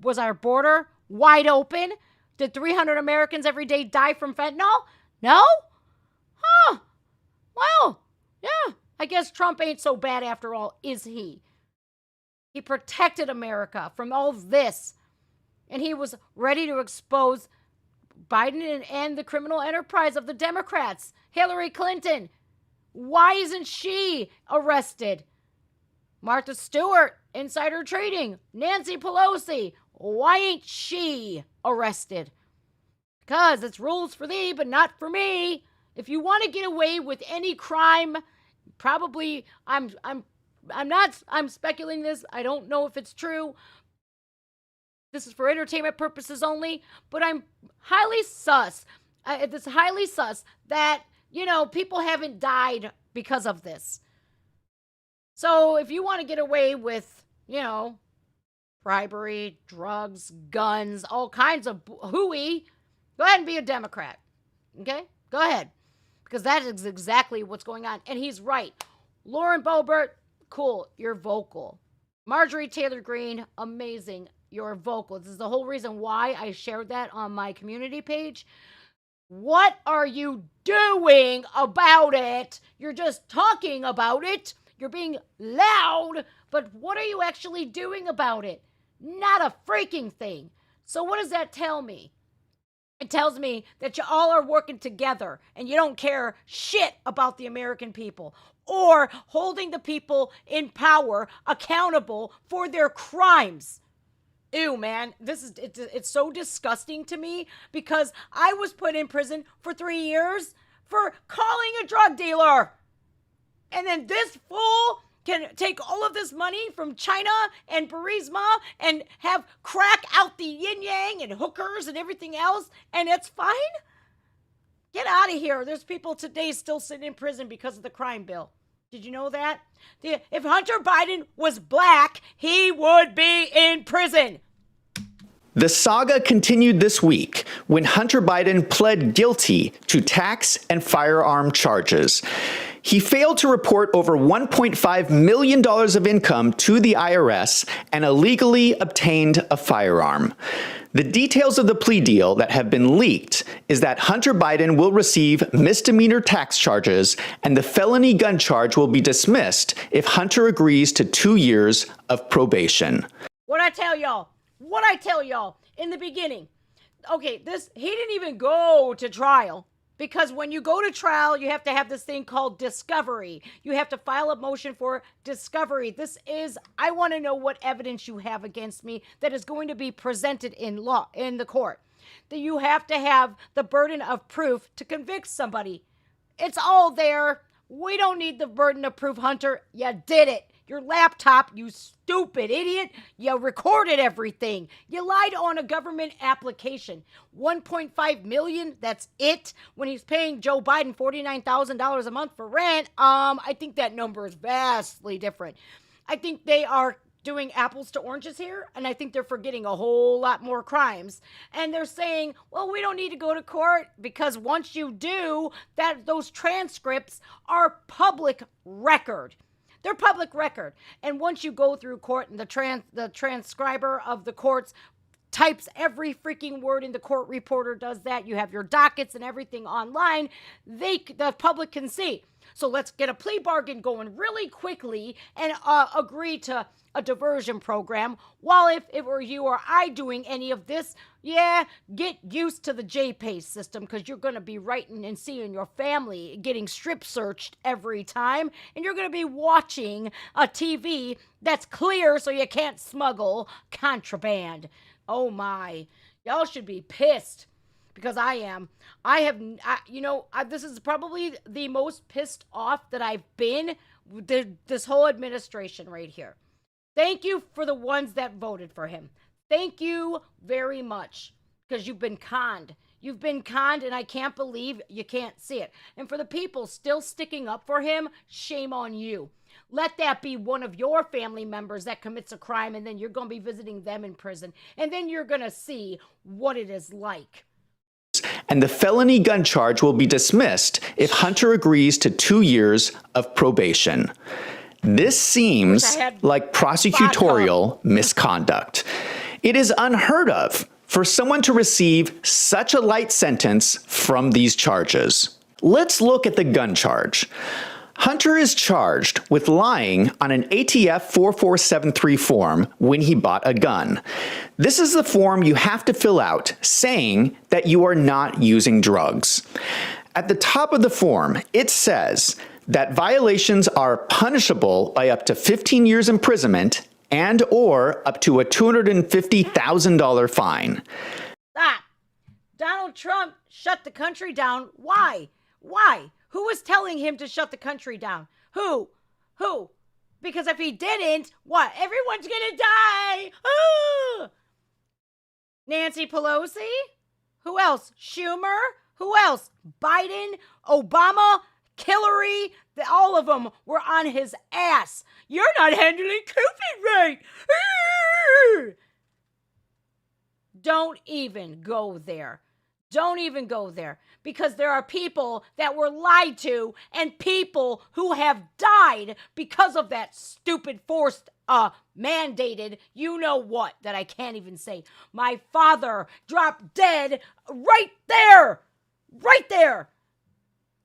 Was our border wide open? Did 300 Americans every day die from fentanyl? No? Huh. Well, yeah. I guess Trump ain't so bad after all, is he? He protected America from all of this. And he was ready to expose Biden and the criminal enterprise of the Democrats. Hillary Clinton. Why isn't she arrested? Martha Stewart, insider trading. Nancy Pelosi. Why ain't she arrested? Because it's rules for thee, but not for me. If you want to get away with any crime, probably I'm speculating this. I don't know if it's true. This is for entertainment purposes only, but I'm highly sus. It's highly sus that, people haven't died because of this. So if you want to get away with, bribery, drugs, guns, all kinds of hooey, go ahead and be a Democrat. Okay? Go ahead. Because that is exactly what's going on. And he's right. Lauren Boebert, cool, you're vocal. Marjorie Taylor Greene, amazing, you're vocal. This is the whole reason why I shared that on my community page. What are you doing about it? You're just talking about it. You're being loud, but what are you actually doing about it? Not a freaking thing. So what does that tell me? It tells me that you all are working together and you don't care shit about the American people or holding the people in power accountable for their crimes. Ew, man, it's so disgusting to me, because I was put in prison for 3 years for calling a drug dealer. And then this fool can take all of this money from China and Burisma and have crack out the yin yang and hookers and everything else, and it's fine? Get out of here. There's people today still sitting in prison because of the crime bill. Did you know that? If Hunter Biden was black, he would be in prison. The saga continued this week when Hunter Biden pled guilty to tax and firearm charges. He failed to report over $1.5 million of income to the IRS and illegally obtained a firearm. The details of the plea deal that have been leaked is that Hunter Biden will receive misdemeanor tax charges, and the felony gun charge will be dismissed if Hunter agrees to 2 years of probation. What I tell y'all in the beginning. Okay, he didn't even go to trial. Because when you go to trial, you have to have this thing called discovery. You have to file a motion for discovery. I want to know what evidence you have against me that is going to be presented in the court. That you have to have the burden of proof to convict somebody. It's all there. We don't need the burden of proof, Hunter. You did it. Your laptop, you stupid idiot. You recorded everything. You lied on a government application. $1.5 million, that's it. When he's paying Joe Biden $49,000 a month for rent, I think that number is vastly different. I think they are doing apples to oranges here, and I think they're forgetting a whole lot more crimes. And they're saying, well, we don't need to go to court because once you do, those transcripts are public record. They're public record. And once you go through court and the transcriber of the courts types every freaking word in, the court reporter does that, you have your dockets and everything online, the public can see. So let's get a plea bargain going really quickly and agree to a diversion program. While if it were you or I doing any of this, yeah, get used to the J-Pay system, because you're going to be writing and seeing your family getting strip searched every time, and you're going to be watching a TV that's clear so you can't smuggle contraband. Oh my, y'all should be pissed, because I am. This is probably the most pissed off that I've been with this whole administration right here. Thank you for the ones that voted for him. Thank you very much, because you've been conned. You've been conned, and I can't believe you can't see it. And for the people still sticking up for him, shame on you. Let that be one of your family members that commits a crime, and then you're going to be visiting them in prison. And then you're going to see what it is like. And the felony gun charge will be dismissed if Hunter agrees to 2 years of probation. This seems like prosecutorial misconduct. It is unheard of for someone to receive such a light sentence from these charges. Let's look at the gun charge. Hunter is charged with lying on an ATF 4473 form when he bought a gun. This is the form you have to fill out saying that you are not using drugs. At the top of the form, it says that violations are punishable by up to 15 years imprisonment and or up to a $250,000 fine. Stop. Donald Trump shut the country down. Why? Why? Who was telling him to shut the country down? Who? Because if he didn't, what? Everyone's gonna die. Ah! Nancy Pelosi? Who else? Schumer? Who else? Biden? Obama? Hillary? All of them were on his ass. You're not handling COVID right. Ah! Don't even go there. Don't even go there, because there are people that were lied to and people who have died because of that stupid forced mandated you know what that I can't even say. My father dropped dead right there. Right there.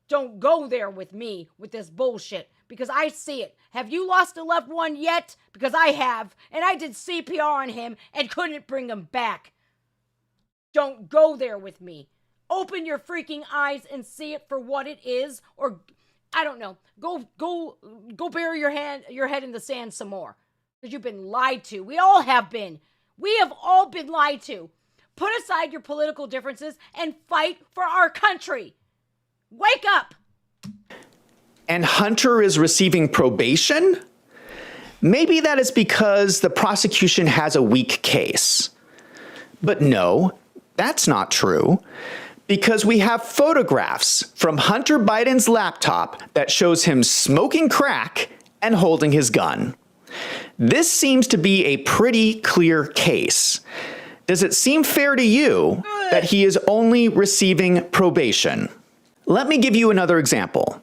Don't go there with me with this bullshit, because I see it. Have you lost a loved one yet? Because I have, and I did CPR on him and couldn't bring him back. Don't go there with me. Open your freaking eyes and see it for what it is, or I don't know. Go bury your head in the sand some more, because you've been lied to. We all have been. We have all been lied to. Put aside your political differences and fight for our country. Wake up. And Hunter is receiving probation? Maybe that is because the prosecution has a weak case. But no, that's not true, because we have photographs from Hunter Biden's laptop that shows him smoking crack and holding his gun. This seems to be a pretty clear case. Does it seem fair to you that he is only receiving probation? Let me give you another example.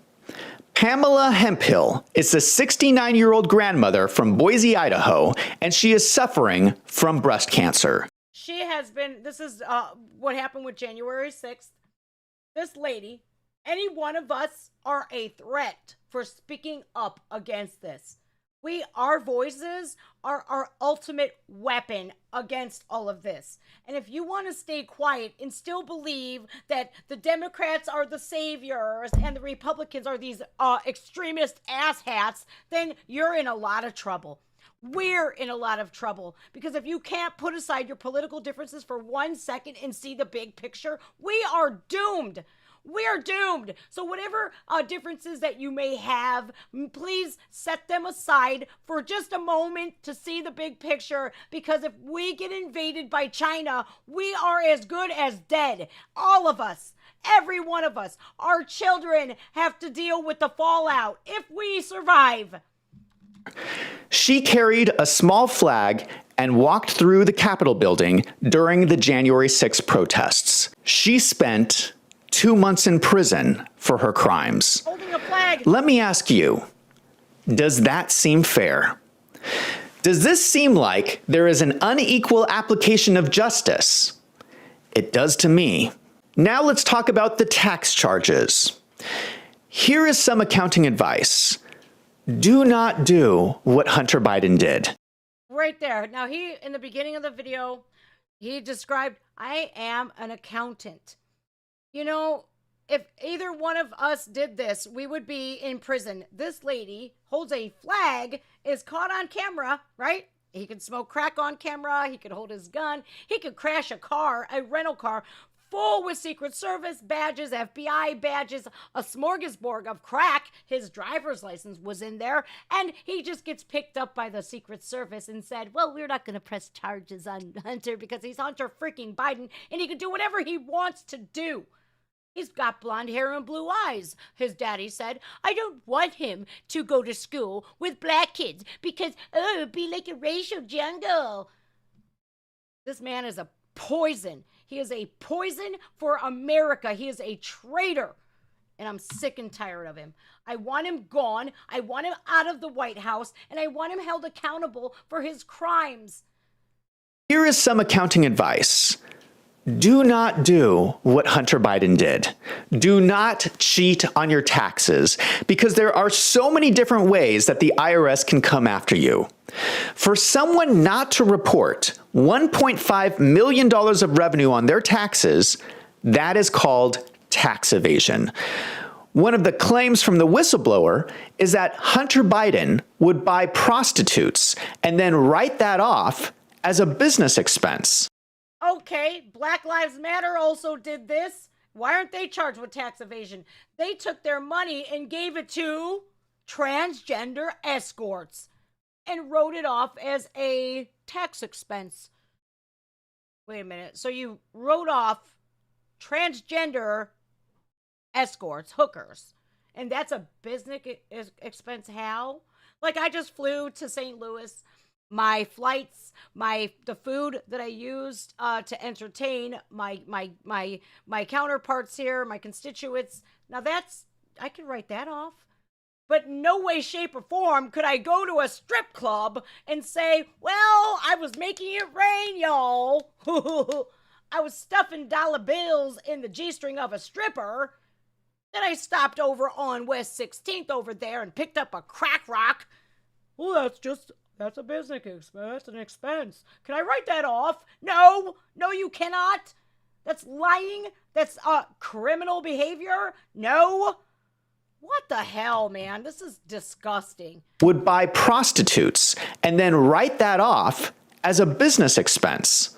Pamela Hemphill is the 69-year-old grandmother from Boise, Idaho, and she is suffering from breast cancer. She has been, this is what happened with January 6th. This lady, any one of us are a threat for speaking up against this. Our voices are our ultimate weapon against all of this. And if you want to stay quiet and still believe that the Democrats are the saviors and the Republicans are these extremist asshats, then you're in a lot of trouble. We're in a lot of trouble, because if you can't put aside your political differences for 1 second and see the big picture, we are doomed. We're doomed. So whatever differences that you may have, please set them aside for just a moment to see the big picture, because if we get invaded by China, we are as good as dead. All of us. Every one of us. Our children have to deal with the fallout if we survive. She carried a small flag and walked through the Capitol building during the January 6th protests. She spent 2 months in prison for her crimes. Holding a flag. Let me ask you, does that seem fair? Does this seem like there is an unequal application of justice? It does to me. Now let's talk about the tax charges. Here is some accounting advice. Do not do what Hunter Biden did. Right there. Now, in the beginning of the video, he described, I am an accountant. You know, if either one of us did this, we would be in prison. This lady holds a flag, is caught on camera, right? He could smoke crack on camera. He could hold his gun. He could crash a car, a rental car, full with Secret Service badges, FBI badges, a smorgasbord of crack. His driver's license was in there. And he just gets picked up by the Secret Service and said, well, we're not going to press charges on Hunter because he's Hunter freaking Biden and he can do whatever he wants to do. He's got blonde hair and blue eyes. His daddy said, I don't want him to go to school with black kids because, oh, it'd be like a racial jungle. This man is a poison. He is a poison for America. He is a traitor. And I'm sick and tired of him. I want him gone. I want him out of the White House. And I want him held accountable for his crimes. Here is some accounting advice. Do not do what Hunter Biden did. Do not cheat on your taxes because there are so many different ways that the IRS can come after you. For someone not to report $1.5 million of revenue on their taxes, that is called tax evasion. One of the claims from the whistleblower is that Hunter Biden would buy prostitutes and then write that off as a business expense. Okay, Black Lives Matter also did this. Why aren't they charged with tax evasion? They took their money and gave it to transgender escorts and wrote it off as a tax expense. Wait a minute. So you wrote off transgender escorts, hookers, and that's a business expense? How? Like, I just flew to St. Louis. My flights, the food that I used to entertain my counterparts here, my constituents. Now I can write that off. But no way, shape, or form could I go to a strip club and say, well, I was making it rain, y'all. I was stuffing dollar bills in the G-string of a stripper. Then I stopped over on West 16th over there and picked up a crack rock. Well, that's a business expense. That's an expense. Can I write that off? No, you cannot. That's lying. That's criminal behavior. No. What the hell, man? This is disgusting. Would buy prostitutes and then write that off as a business expense.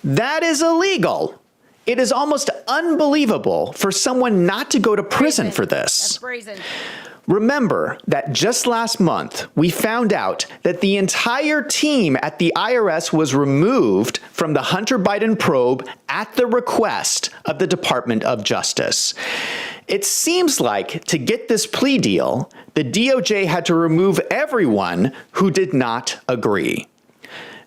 That is illegal. It is almost unbelievable for someone not to go to prison for this. That's brazen. Remember that just last month, we found out that the entire team at the IRS was removed from the Hunter Biden probe at the request of the Department of Justice. It seems like to get this plea deal, the DOJ had to remove everyone who did not agree.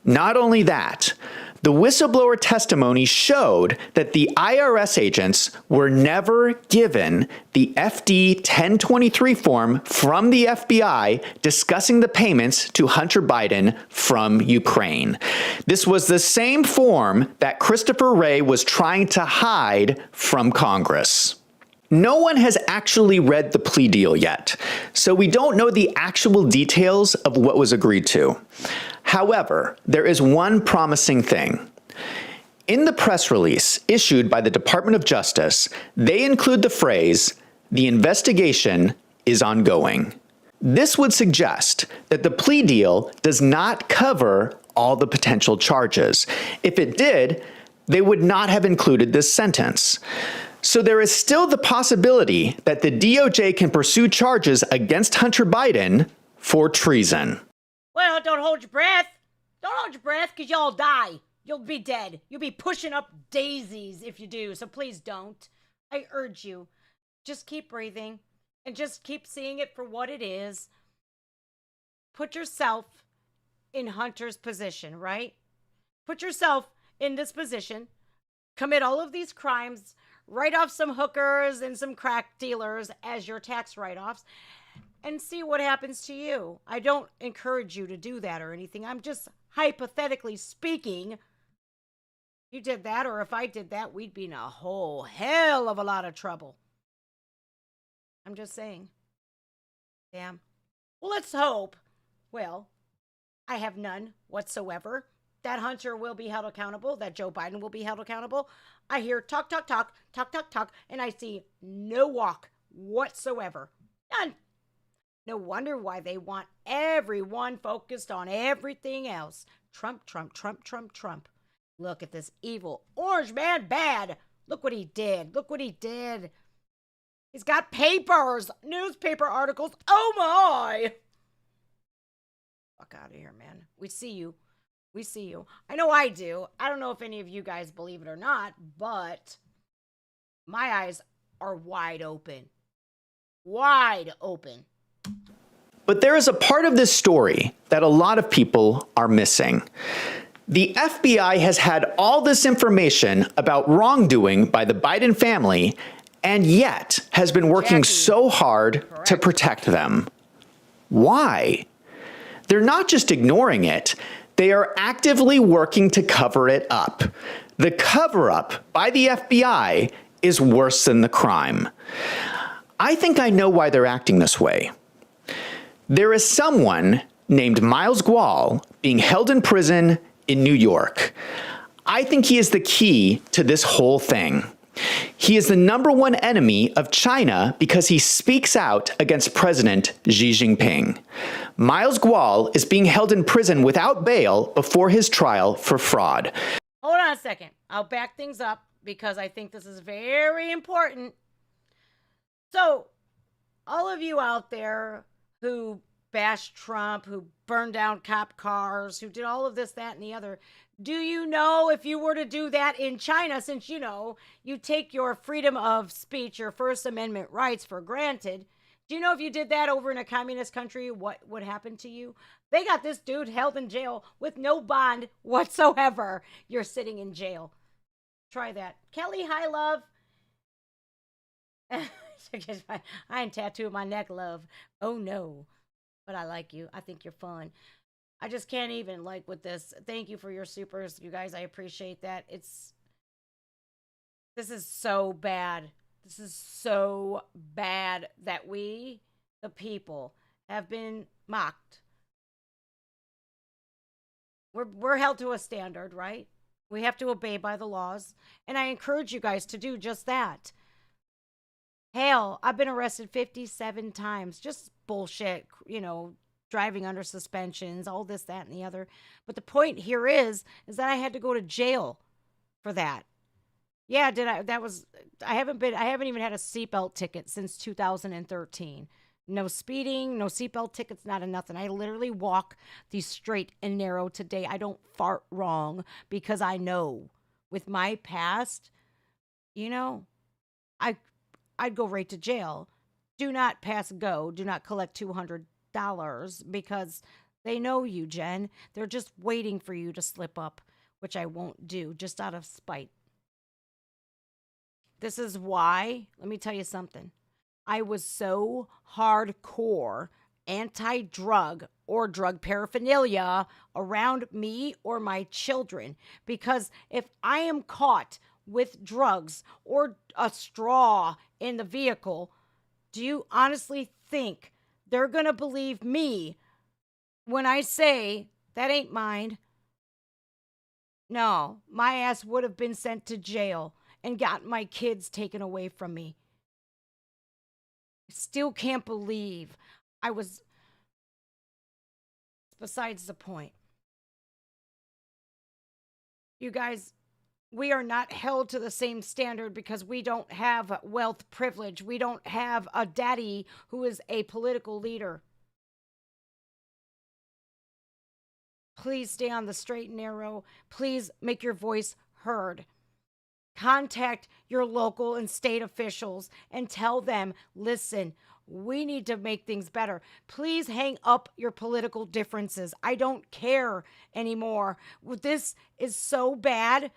Not only that, the whistleblower testimony showed that the IRS agents were never given the FD 1023 form from the FBI discussing the payments to Hunter Biden from Ukraine. This was the same form that Christopher Wray was trying to hide from Congress. No one has actually read the plea deal yet, so we don't know the actual details of what was agreed to. However, there is one promising thing. In the press release issued by the Department of Justice, they include the phrase, "The investigation is ongoing." This would suggest that the plea deal does not cover all the potential charges. If it did, they would not have included this sentence. So there is still the possibility that the DOJ can pursue charges against Hunter Biden for treason. Well, don't hold your breath. Don't hold your breath, because y'all die. You'll be dead. You'll be pushing up daisies if you do, so please don't. I urge you, just keep breathing and just keep seeing it for what it is. Put yourself in Hunter's position, right? Put yourself in this position, commit all of these crimes, write off some hookers and some crack dealers as your tax write-offs, and see what happens to you. I don't encourage you to do that or anything. I'm just hypothetically speaking. If you did that, or if I did that, we'd be in a whole hell of a lot of trouble. I'm just saying. Damn. Well, let's hope. Well, I have none whatsoever. That Hunter will be held accountable, that Joe Biden will be held accountable. I hear talk, talk, talk, talk, talk, talk, and I see no walk whatsoever. None. No wonder why they want everyone focused on everything else. Trump, Trump, Trump, Trump, Trump. Look at this evil orange man bad. Look what he did. Look what he did. He's got papers, newspaper articles. Oh my. Fuck out of here, man. We see you. We see you. I know I do. I don't know if any of you guys believe it or not, but my eyes are wide open. Wide open. But there is a part of this story that a lot of people are missing. The FBI has had all this information about wrongdoing by the Biden family and yet has been working so hard to protect them. Why? They're not just ignoring it, they are actively working to cover it up. The cover-up by the FBI is worse than the crime. I think I know why they're acting this way. There is someone named Miles Gual being held in prison in New York. I think he is the key to this whole thing. He is the #1 enemy of China because he speaks out against President Xi Jinping. Miles Gual is being held in prison without bail before his trial for fraud. Hold on a second. I'll back things up because I think this is very important. So, all of you out there who bashed Trump, who burned down cop cars, who did all of this, that, and the other, do you know if you were to do that in China, since, you know, you take your freedom of speech, your First Amendment rights for granted, do you know if you did that over in a communist country, what would happen to you? They got this dude held in jail with no bond whatsoever. You're sitting in jail. Try that. Kelly, hi, love. I ain't tattooed my neck, love. Oh, no. But I like you. I think you're fun. I just can't even, like, with this. Thank you for your supers, you guys. I appreciate that. This is so bad. This is so bad that we, the people, have been mocked. We're held to a standard, right? We have to obey by the laws. And I encourage you guys to do just that. Hell, I've been arrested 57 times. Just bullshit, you know, driving under suspensions, all this, that, and the other. But the point here is that I had to go to jail for that. Yeah, I haven't even had a seatbelt ticket since 2013. No speeding, no seatbelt tickets, not a nothing. I literally walk the straight and narrow today. I don't fart wrong because I know with my past, you know, I'd go right to jail. Do not pass go. Do not collect $200 because they know you, Jen. They're just waiting for you to slip up, which I won't do, just out of spite. This is why, let me tell you something. I was so hardcore anti-drug or drug paraphernalia around me or my children, because if I am caught with drugs or a straw in the vehicle, do you honestly think they're going to believe me when I say that ain't mine? No, my ass would have been sent to jail and got my kids taken away from me. I still can't believe I was. Besides the point. You guys, we are not held to the same standard because we don't have wealth privilege. We don't have a daddy who is a political leader. Please stay on the straight and narrow. Please make your voice heard. Contact your local and state officials and tell them, listen, we need to make things better. Please hang up your political differences. I don't care anymore. This is so bad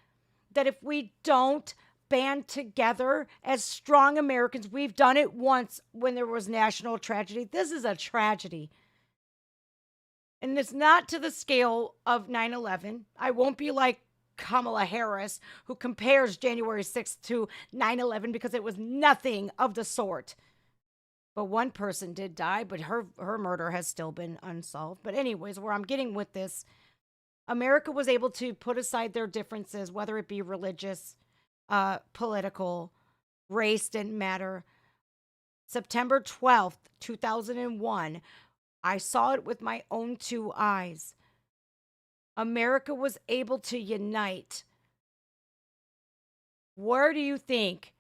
that if we don't band together as strong Americans, we've done it once when there was national tragedy. This is a tragedy. And it's not to the scale of 9/11. I won't be like Kamala Harris, who compares January 6th to 9/11 because it was nothing of the sort. but one person did die, but her murder has still been unsolved. But anyways, where I'm getting with this, America was able to put aside their differences, whether it be religious, political, race didn't matter. September 12th, 2001, I saw it with my own two eyes. America was able to unite. Where do you think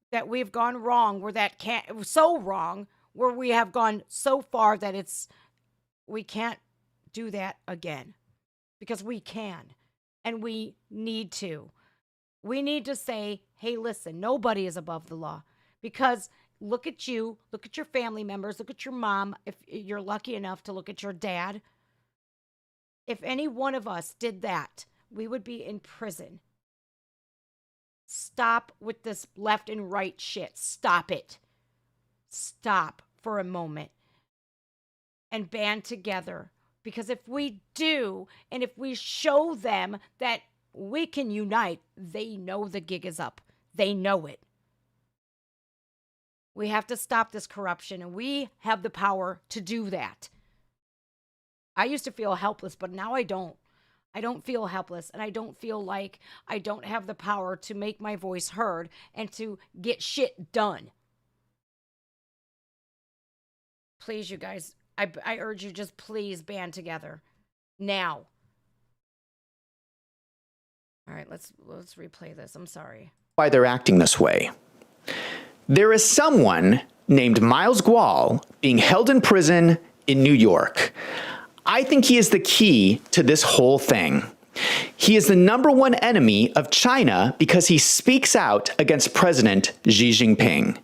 that we've gone wrong, where that can't, so wrong, where we have gone so far that we can't do that again? Because we can, and we need to. We need to say, hey, listen, nobody is above the law. Because look at you, look at your family members, look at your mom, if you're lucky enough to look at your dad. If any one of us did that, we would be in prison. Stop with this left and right shit. Stop it. Stop for a moment and band together. Because if we do, and if we show them that we can unite, they know the gig is up. They know it. We have to stop this corruption, and we have the power to do that. I used to feel helpless, but now I don't. I don't feel helpless, and I don't feel like I don't have the power to make my voice heard and to get shit done. Please, you guys, I urge you, just please band together now. All right, let's replay this. I'm sorry. Why they're acting this way. There is someone named Miles Gual being held in prison in New York. I think he is the key to this whole thing. He is the #1 enemy of China because he speaks out against President Xi Jinping.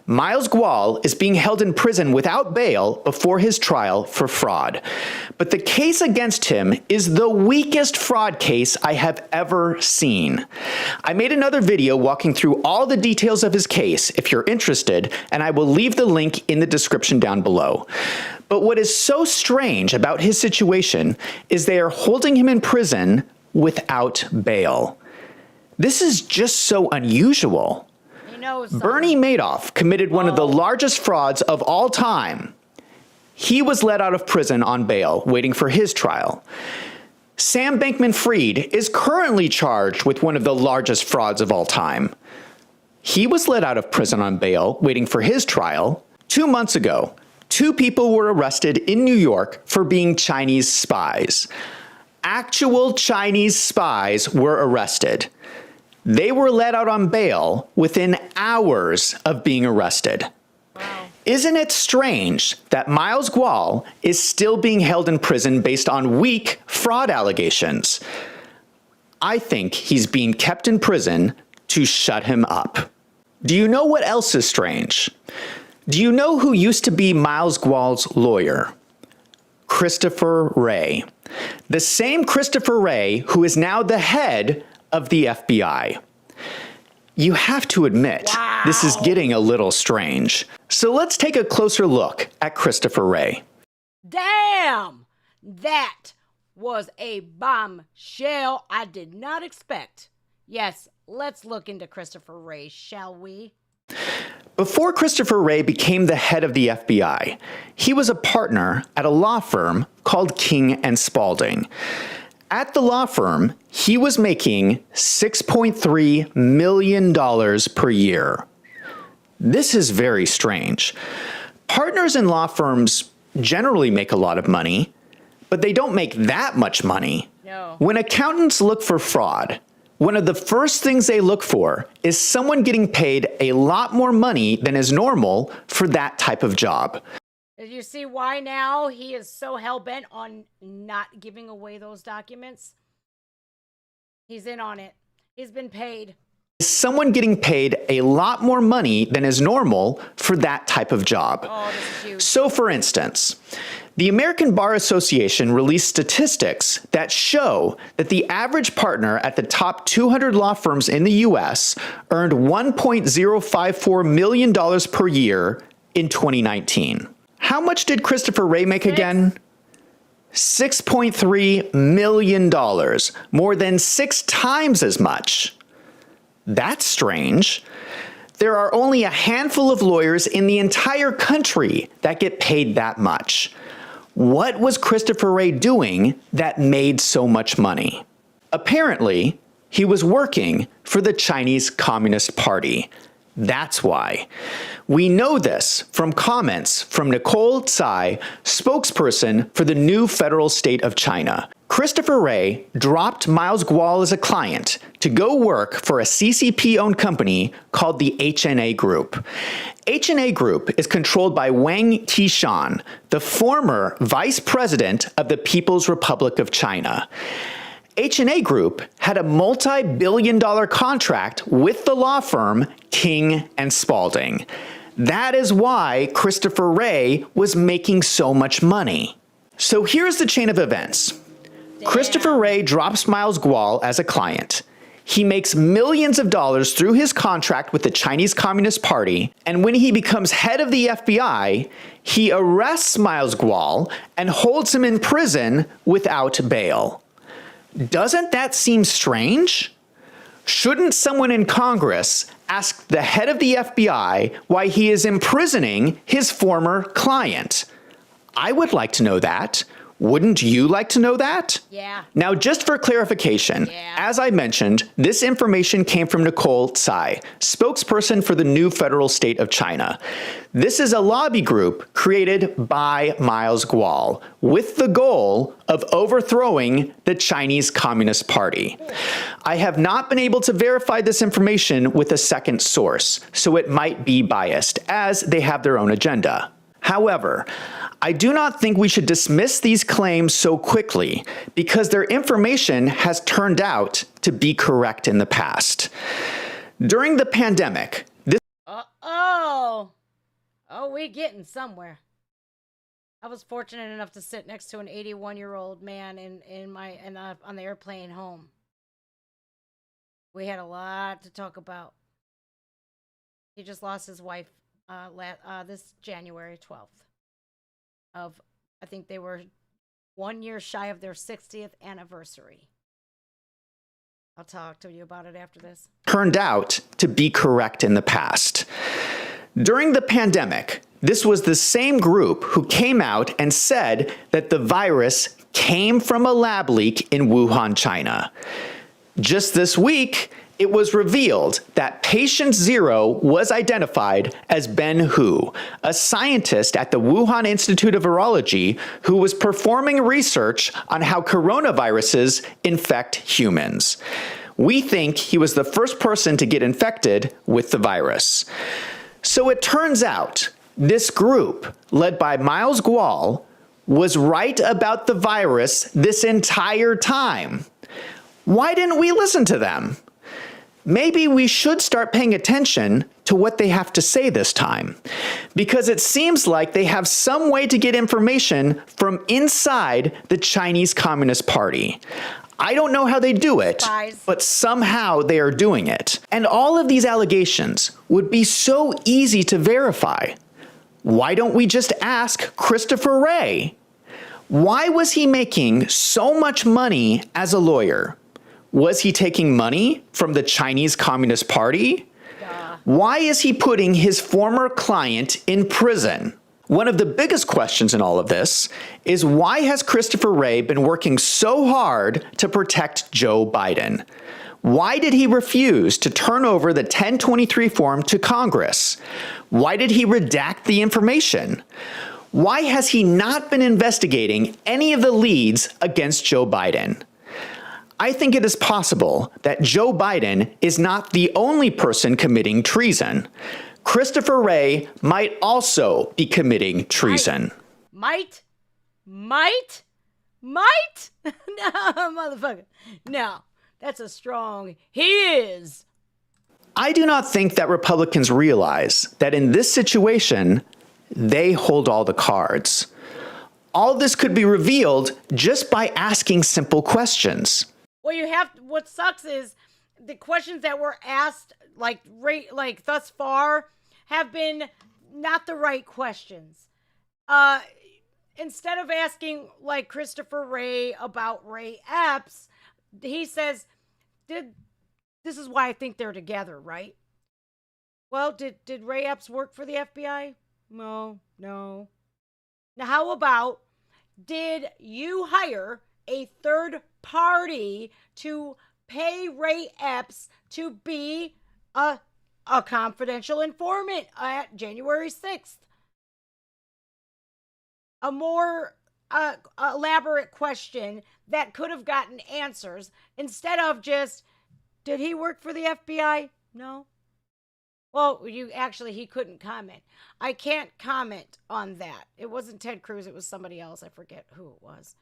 Miles Gual is being held in prison without bail before his trial for fraud. But the case against him is the weakest fraud case I have ever seen. I made another video walking through all the details of his case if you're interested, and I will leave the link in the description down below. But what is so strange about his situation is they are holding him in prison without bail. This is just so unusual. Bernie Madoff committed one of the largest frauds of all time. He was let out of prison on bail, waiting for his trial. Sam Bankman-Fried is currently charged with one of the largest frauds of all time. He was let out of prison on bail, waiting for his trial. 2 months ago, 2 people were arrested in New York for being Chinese spies. Actual Chinese spies were arrested. They were let out on bail within hours of being arrested. Wow. Isn't it strange that Miles Gual is still being held in prison based on weak fraud allegations? I think he's being kept in prison to shut him up. Do you know what else is strange? Do you know who used to be Miles Gual's lawyer? Christopher Wray. The same Christopher Wray who is now the head of the FBI. You have to admit, This is getting a little strange. So let's take a closer look at Christopher Wray. Damn! That was a bombshell I did not expect. Yes, let's look into Christopher Wray, shall we? Before Christopher Wray became the head of the FBI, he was a partner at a law firm called King and Spalding. At the law firm, he was making $6.3 million per year. This is very strange. Partners in law firms generally make a lot of money, but they don't make that much money. No. When accountants look for fraud, one of the first things they look for is someone getting paid a lot more money than is normal for that type of job. You see why now he is so hell-bent on not giving away those documents? He's in on it. He's been paid. Someone getting paid a lot more money than is normal for that type of job. Oh, this is huge. So for instance, the American Bar Association released statistics that show that the average partner at the top 200 law firms in the US earned $1.054 million per year in 2019. How much did Christopher Wray make again? $6.3 million, more than 6 times as much. That's strange. There are only a handful of lawyers in the entire country that get paid that much. What was Christopher Wray doing that made so much money? Apparently, he was working for the Chinese Communist Party. That's why. We know this from comments from Nicole Tsai, spokesperson for the new federal state of China. Christopher Wray dropped Miles Gual as a client to go work for a CCP-owned company called the HNA Group. HNA Group is controlled by Wang Qishan, the former vice president of the People's Republic of China. HNA Group had a multi-billion-dollar contract with the law firm King and Spalding. That is why Christopher Wray was making so much money. So here's the chain of events. Damn. Christopher Wray drops Miles Gual as a client. He makes millions of dollars through his contract with the Chinese Communist Party, and when he becomes head of the FBI, he arrests Miles Gual and holds him in prison without bail. Doesn't that seem strange? Shouldn't someone in Congress ask the head of the FBI why he is imprisoning his former client? I would like to know that. Wouldn't you like to know that? Yeah. Now, just for clarification, as I mentioned, this information came from Nicole Tsai, spokesperson for the new federal state of China. This is a lobby group created by Miles Gual with the goal of overthrowing the Chinese Communist Party. I have not been able to verify this information with a second source, so it might be biased, as they have their own agenda. However, I do not think we should dismiss these claims so quickly because their information has turned out to be correct in the past. During the pandemic, this we getting somewhere. I was fortunate enough to sit next to an 81-year-old man on the airplane home. We had a lot to talk about. He just lost his wife this January 12th. I think they were 1 year shy of their 60th anniversary. I'll talk to you about it after this. Turned out to be correct in the past. During the pandemic, this was the same group who came out and said that the virus came from a lab leak in Wuhan, China. Just this week, it was revealed that patient 0 was identified as Ben Hu, a scientist at the Wuhan Institute of Virology who was performing research on how coronaviruses infect humans. We think he was the first person to get infected with the virus. So it turns out this group, led by Miles Gual, was right about the virus this entire time. Why didn't we listen to them? Maybe we should start paying attention to what they have to say this time, because it seems like they have some way to get information from inside the Chinese Communist Party. I don't know how they do it, but somehow they are doing it. And all of these allegations would be so easy to verify. Why don't we just ask Christopher Wray? Why was he making so much money as a lawyer? Was he taking money from the Chinese Communist Party? Why is he putting his former client in prison? One of the biggest questions in all of this is why has Christopher Wray been working so hard to protect Joe Biden? Why did he refuse to turn over the 1023 form to Congress? Why did he redact the information? Why has he not been investigating any of the leads against Joe Biden? I think it is possible that Joe Biden is not the only person committing treason. Christopher Wray might also be committing treason. Might? No, motherfucker. No, that's a strong, he is. I do not think that Republicans realize that in this situation, they hold all the cards. All this could be revealed just by asking simple questions. Well, what sucks is the questions that were asked, like thus far, have been not the right questions. Instead of asking like Christopher Wray about Ray Epps, he says, this is why I think they're together, right? Well, did Ray Epps work for the FBI? No, no. Now, how about, did you hire a third party to pay Ray Epps to be a, a confidential informant at January 6th? A more elaborate question that could have gotten answers instead of just, did he work for the FBI? No. Well, he couldn't comment. I can't comment on that. It wasn't Ted Cruz, it was somebody else. I forget who it was.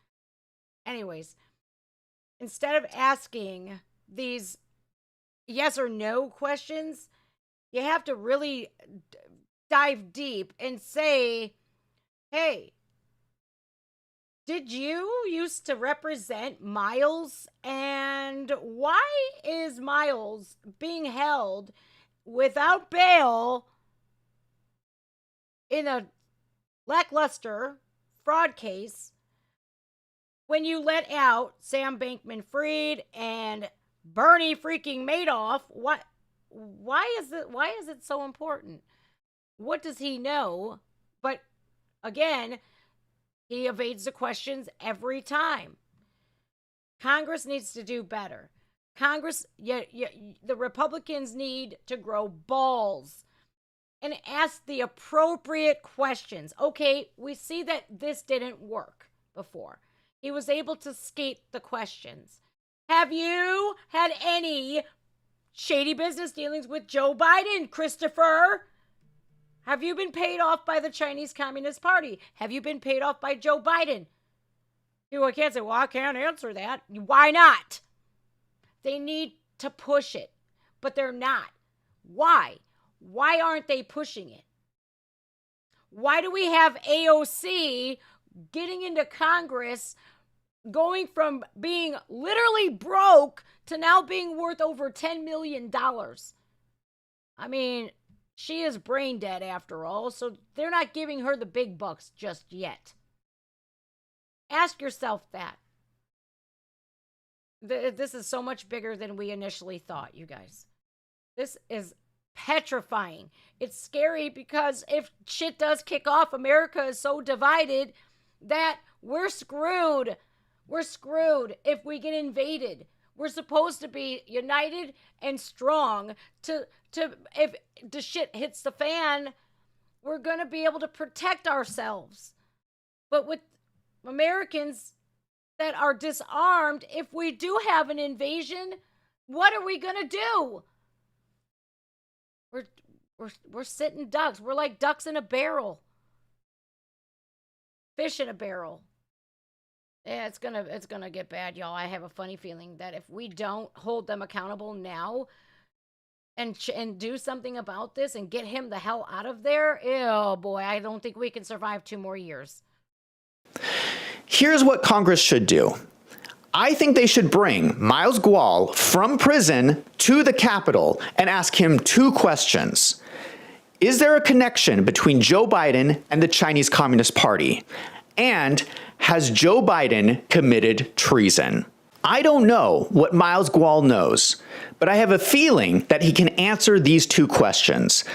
Anyways, instead of asking these yes or no questions, you have to really dive deep and say, hey, did you used to represent Miles? And why is Miles being held without bail in a lackluster fraud case when you let out Sam Bankman-Fried and Bernie freaking Madoff? Why is it so important? What does he know? But again, he evades the questions every time. Congress needs to do better. The Republicans need to grow balls and ask the appropriate questions. Okay, we see that this didn't work before. He was able to skate the questions. Have you had any shady business dealings with Joe Biden, Christopher? Have you been paid off by the Chinese Communist Party? Have you been paid off by Joe Biden? I can't say, well, I can't answer that. Why not? They need to push it, but they're not. Why? Why aren't they pushing it? Why do we have AOC getting into Congress, going from being literally broke to now being worth over $10 million? I mean, she is brain dead after all, so they're not giving her the big bucks just yet. Ask yourself that. This is so much bigger than we initially thought, you guys. This is petrifying. It's scary because if shit does kick off, America is so divided that we're screwed. We're screwed if we get invaded. We're supposed to be united and strong to if the shit hits the fan, we're going to be able to protect ourselves. But with Americans that are disarmed, if we do have an invasion, what are we going to do? We're sitting ducks. We're like ducks in a barrel. Fish in a barrel. Yeah, it's gonna get bad, y'all. I have a funny feeling that if we don't hold them accountable now and do something about this and get him the hell out of there, oh boy, I don't think we can survive 2 more years. Here's what Congress should do. I think they should bring Miles Gual from prison to the Capitol and ask him 2 questions. Is there a connection between Joe Biden and the Chinese Communist Party? And has Joe Biden committed treason? I don't know what Miles Gual knows, but I have a feeling that he can answer these 2 questions.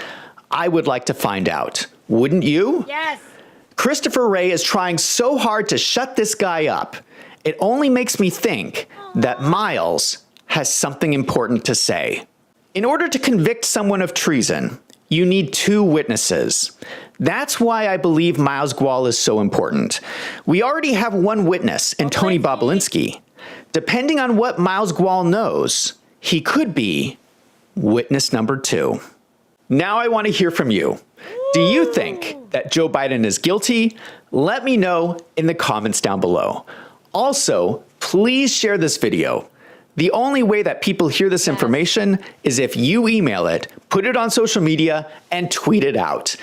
I would like to find out. Wouldn't you? Yes. Christopher Wray is trying so hard to shut this guy up. It only makes me think that Miles has something important to say. In order to convict someone of treason, you need 2 witnesses. That's why I believe Miles Gual is so important. We already have 1 witness in Tony Bobulinski. Depending on what Miles Gual knows, he could be witness number 2. Now I want to hear from you. Do you think that Joe Biden is guilty? Let me know in the comments down below. Also, please share this video. The only way that people hear this information is if you email it, put it on social media, and tweet it out.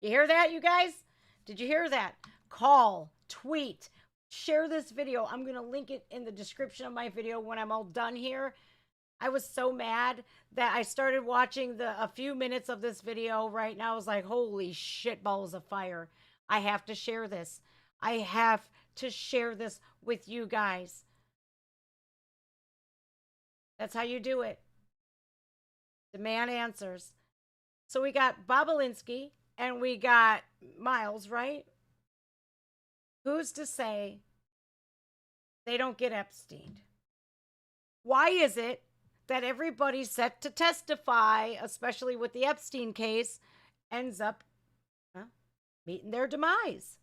You hear that, you guys? Did you hear that? Call, tweet, share this video. I'm going to link it in the description of my video when I'm all done here. I was so mad that I started watching a few minutes of this video right now. I was like, holy shit balls of fire. I have to share this. I have to share this with you guys. That's how you do it. Demand answers. So we got Bobolinsky and we got Miles, right? Who's to say they don't get Epstein? Why is it that everybody set to testify, especially with the Epstein case, ends up meeting their demise?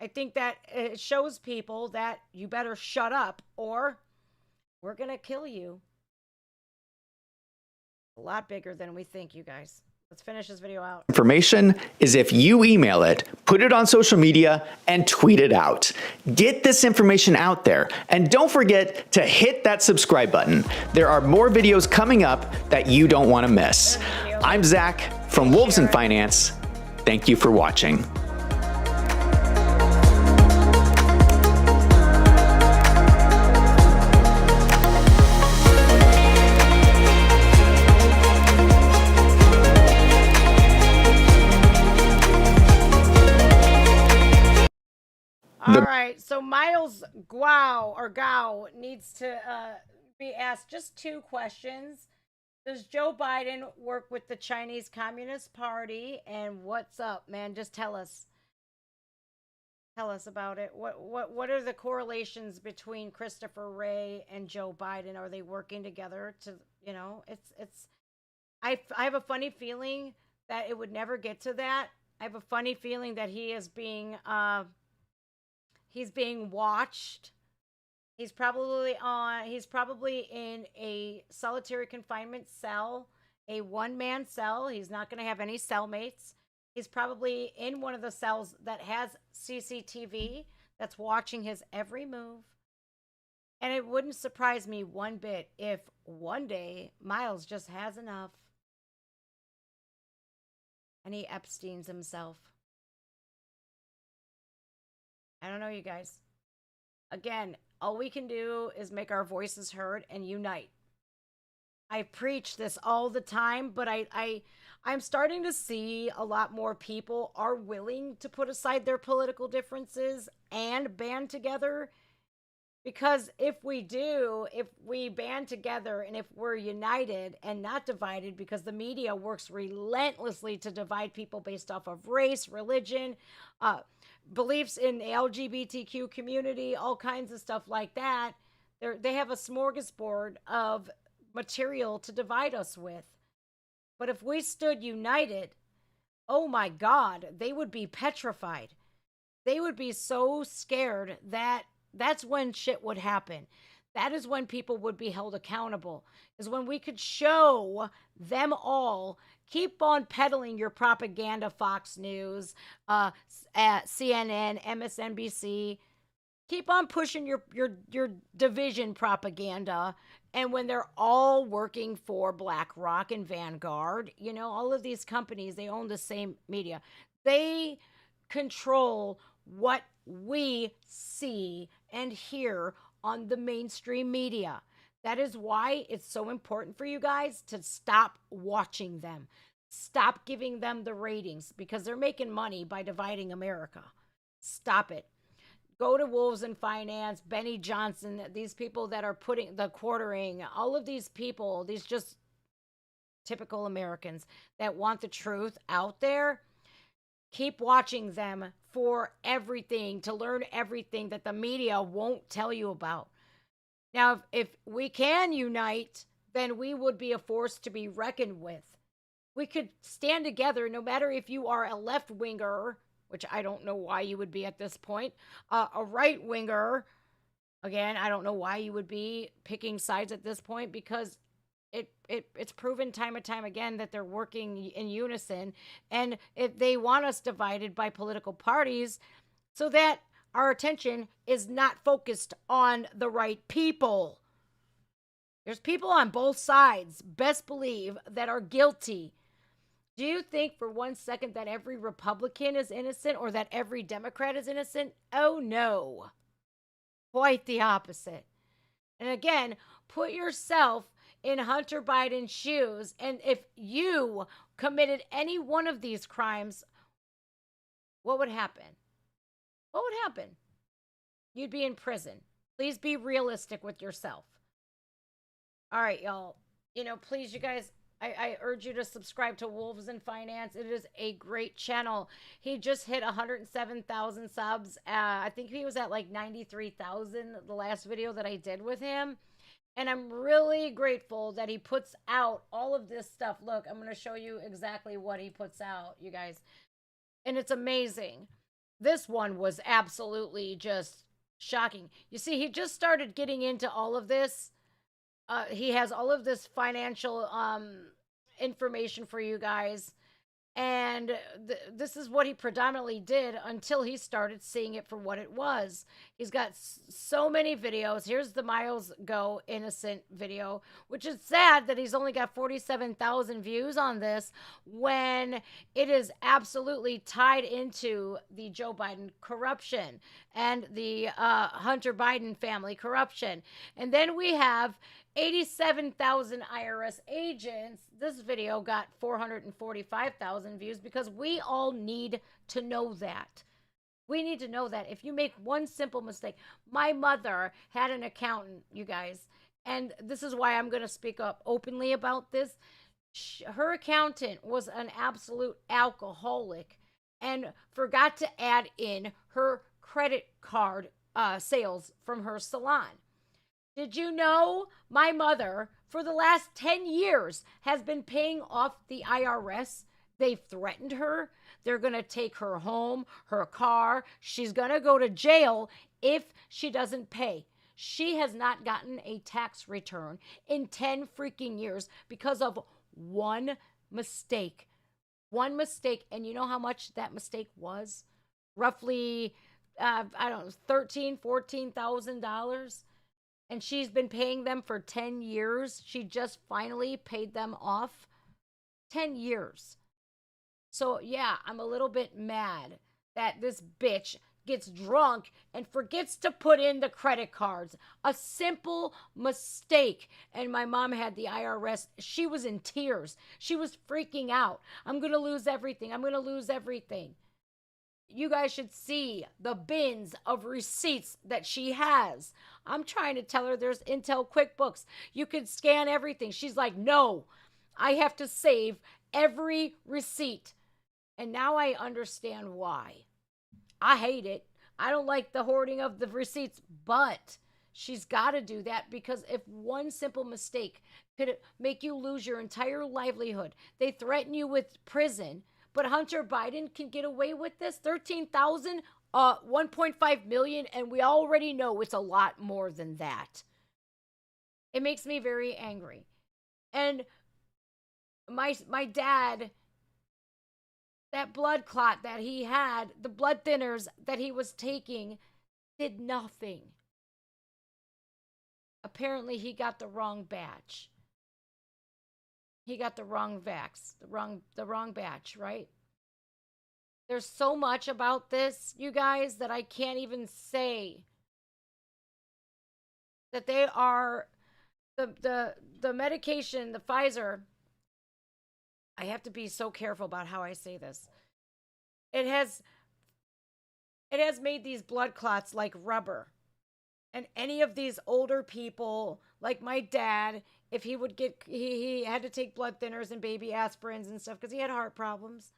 I think that it shows people that you better shut up or we're going to kill you. A lot bigger than we think, you guys. Let's finish this video out. Information is if you email it, put it on social media, and tweet it out. Get this information out there. And don't forget to hit that subscribe button. There are more videos coming up that you don't want to miss. I'm Zach from Wolves in Finance. Thank you for watching. All right, so Miles Gao needs to be asked just 2 questions. Does Joe Biden work with the Chinese Communist Party? And what's up, man? Just tell us. Tell us about it. What are the correlations between Christopher Wray and Joe Biden? Are they working together to, you know, I have a funny feeling that it would never get to that. I have a funny feeling that he's being watched. He's probably in a solitary confinement cell, a one-man cell. He's not going to have any cellmates. He's probably in one of the cells that has CCTV that's watching his every move. And it wouldn't surprise me one bit if one day Miles just has enough and he Epsteins himself. I don't know, you guys. Again, all we can do is make our voices heard and unite. I preach this all the time, but I'm starting to see a lot more people are willing to put aside their political differences and band together. Because if we band together and if we're united and not divided, because the media works relentlessly to divide people based off of race, religion, beliefs in the LGBTQ community, all kinds of stuff like that. They have a smorgasbord of material to divide us with. But if we stood united, oh my God, they would be petrified. They would be so scared that that's when shit would happen. That is when people would be held accountable, is when we could show them all. Keep on peddling your propaganda, Fox News, CNN, MSNBC. Keep on pushing your division propaganda. And when they're all working for BlackRock and Vanguard, you know, all of these companies, they own the same media. They control what we see and hear on the mainstream media. That is why it's so important for you guys to stop watching them. Stop giving them the ratings because they're making money by dividing America. Stop it. Go to Wolves in Finance, Benny Johnson, these people that are putting the quartering, all of these people, these just typical Americans that want the truth out there. Keep watching them for everything, to learn everything that the media won't tell you about. Now, if we can unite, then we would be a force to be reckoned with. We could stand together, no matter if you are a left-winger, which I don't know why you would be at this point, a right-winger. Again, I don't know why you would be picking sides at this point, because it's proven time and time again that they're working in unison, and if they want us divided by political parties so that our attention is not focused on the right people. There's people on both sides, best believe, that are guilty. Do you think for 1 second that every Republican is innocent or that every Democrat is innocent? Oh no. Quite the opposite. And again, put yourself in Hunter Biden's shoes, and if you committed any one of these crimes, what would happen? What would happen? You'd be in prison. Please be realistic with yourself. All right, y'all. You know, please, you guys, I urge you to subscribe to Wolves in Finance. It is a great channel. He just hit 107,000 subs. I think he was at like 93,000 the last video that I did with him. And I'm really grateful that he puts out all of this stuff. Look, I'm going to show you exactly what he puts out, you guys. And it's amazing. This one was absolutely just shocking. You see, he just started getting into all of this. He has all of this financial information for you guys. And this is what he predominantly did until he started seeing it for what it was. He's got so many videos. Here's the Miles Go Innocent video, which is sad that he's only got 47,000 views on this when it is absolutely tied into the Joe Biden corruption and the Hunter Biden family corruption. And then we have 87,000 IRS agents. This video got 445,000 views because we all need to know that. We need to know that if you make one simple mistake. My mother had an accountant, you guys, and this is why I'm going to speak up openly about this. Her accountant was an absolute alcoholic and forgot to add in her credit card sales from her salon. Did you know my mother, for the last 10 years, has been paying off the IRS? They've threatened her. They're going to take her home, her car. She's going to go to jail if she doesn't pay. She has not gotten a tax return in 10 freaking years because of one mistake. One mistake. And you know how much that mistake was? Roughly, I don't know, $13,000, $14,000. And she's been paying them for 10 years. She just finally paid them off. 10 years. So, yeah, I'm a little bit mad that this bitch gets drunk and forgets to put in the credit cards. A simple mistake. And my mom had the IRS. She was in tears. She was freaking out. I'm going to lose everything. I'm going to lose everything. You guys should see the bins of receipts that she has. I'm trying to tell her there's Intel QuickBooks. You can scan everything. She's like, no, I have to save every receipt. And now I understand why. I hate it. I don't like the hoarding of the receipts, but she's got to do that because if one simple mistake could make you lose your entire livelihood, they threaten you with prison. But Hunter Biden can get away with this? 13,000, 1.5 million, and we already know it's a lot more than that. It makes me very angry. And my dad, that blood clot that he had, the blood thinners that he was taking, did nothing. Apparently, he got the wrong batch. He got the wrong vax, the wrong batch, right? There's so much about this, you guys, that I can't even say that they are the medication, the Pfizer. I have to be so careful about how I say this. It has made these blood clots like rubber. And any of these older people, like my dad, if he would get, he had to take blood thinners and baby aspirins and stuff because he had heart problems.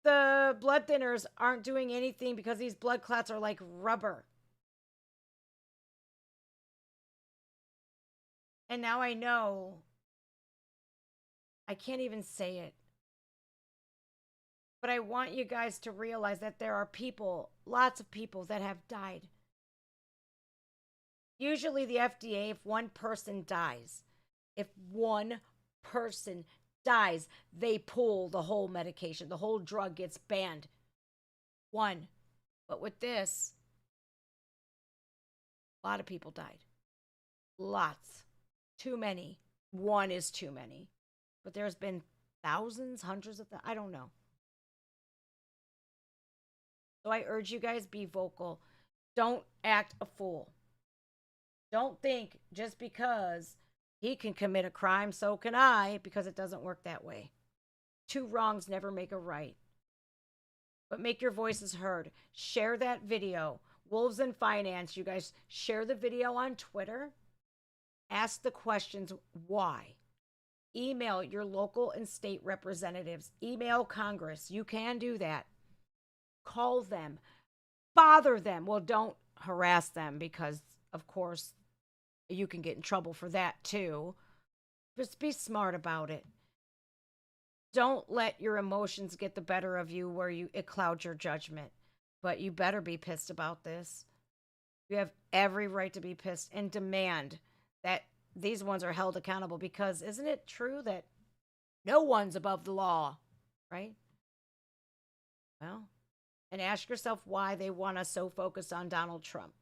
The blood thinners aren't doing anything because these blood clots are like rubber. And now I know. I can't even say it. But I want you guys to realize that there are people, lots of people that have died. Usually the FDA, if one person dies, they pull the whole medication. The whole drug gets banned. One. But with this, a lot of people died. Lots. Too many. One is too many. But there's been thousands, hundreds of I don't know. So I urge you guys, be vocal. Don't act a fool. Don't think just because he can commit a crime, so can I, because it doesn't work that way. Two wrongs never make a right. But make your voices heard. Share that video. Wolves in Finance, you guys, share the video on Twitter. Ask the questions why. Email your local and state representatives. Email Congress. You can do that. Call them. Bother them. Well, don't harass them because, of course, you can get in trouble for that too. Just be smart about it. Don't let your emotions get the better of you where it clouds your judgment. But you better be pissed about this. You have every right to be pissed and demand that these ones are held accountable, because isn't it true that no one's above the law, right? Well, and ask yourself why they want us so focused on Donald Trump.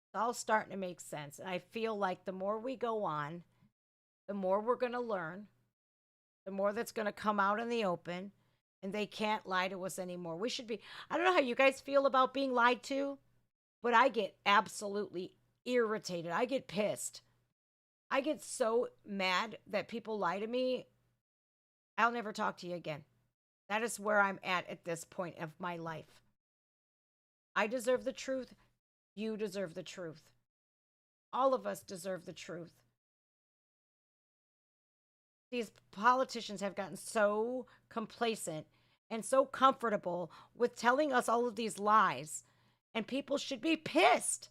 It's all starting to make sense. And I feel like the more we go on, the more we're going to learn, the more that's going to come out in the open, and they can't lie to us anymore. We should be, I don't know how you guys feel about being lied to, but I get absolutely irritated. I get pissed. I get so mad that people lie to me. I'll never talk to you again. That is where I'm at this point of my life. I deserve the truth. You deserve the truth. All of us deserve the truth. These politicians have gotten so complacent and so comfortable with telling us all of these lies, and people should be pissed.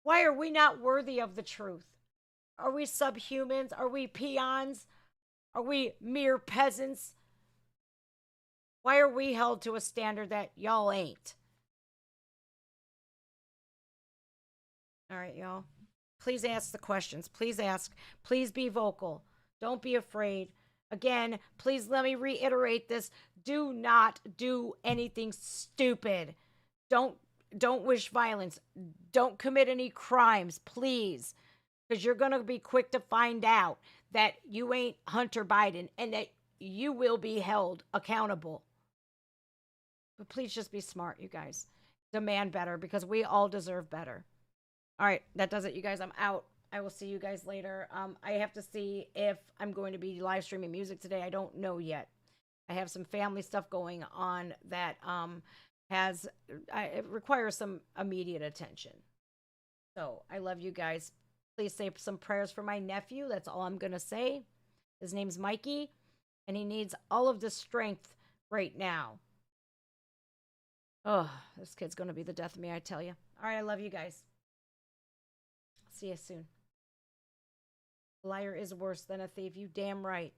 Why are we not worthy of the truth? Are we subhumans? Are we peons? Are we mere peasants? Why are we held to a standard that y'all ain't? All right, y'all. Please ask the questions. Please ask. Please be vocal. Don't be afraid. Again, please let me reiterate this. Do not do anything stupid. Don't wish violence. Don't commit any crimes, please. Because you're going to be quick to find out that you ain't Hunter Biden and that you will be held accountable. But please just be smart, you guys. Demand better, because we all deserve better. All right, that does it, you guys. I'm out. I will see you guys later. I have to see if I'm going to be live streaming music today. I don't know yet. I have some family stuff going on that it requires some immediate attention. So I love you guys. Please say some prayers for my nephew. That's all I'm going to say. His name's Mikey, and he needs all of the strength right now. Oh, this kid's going to be the death of me, I tell you. All right, I love you guys. See you soon. A liar is worse than a thief. You damn right.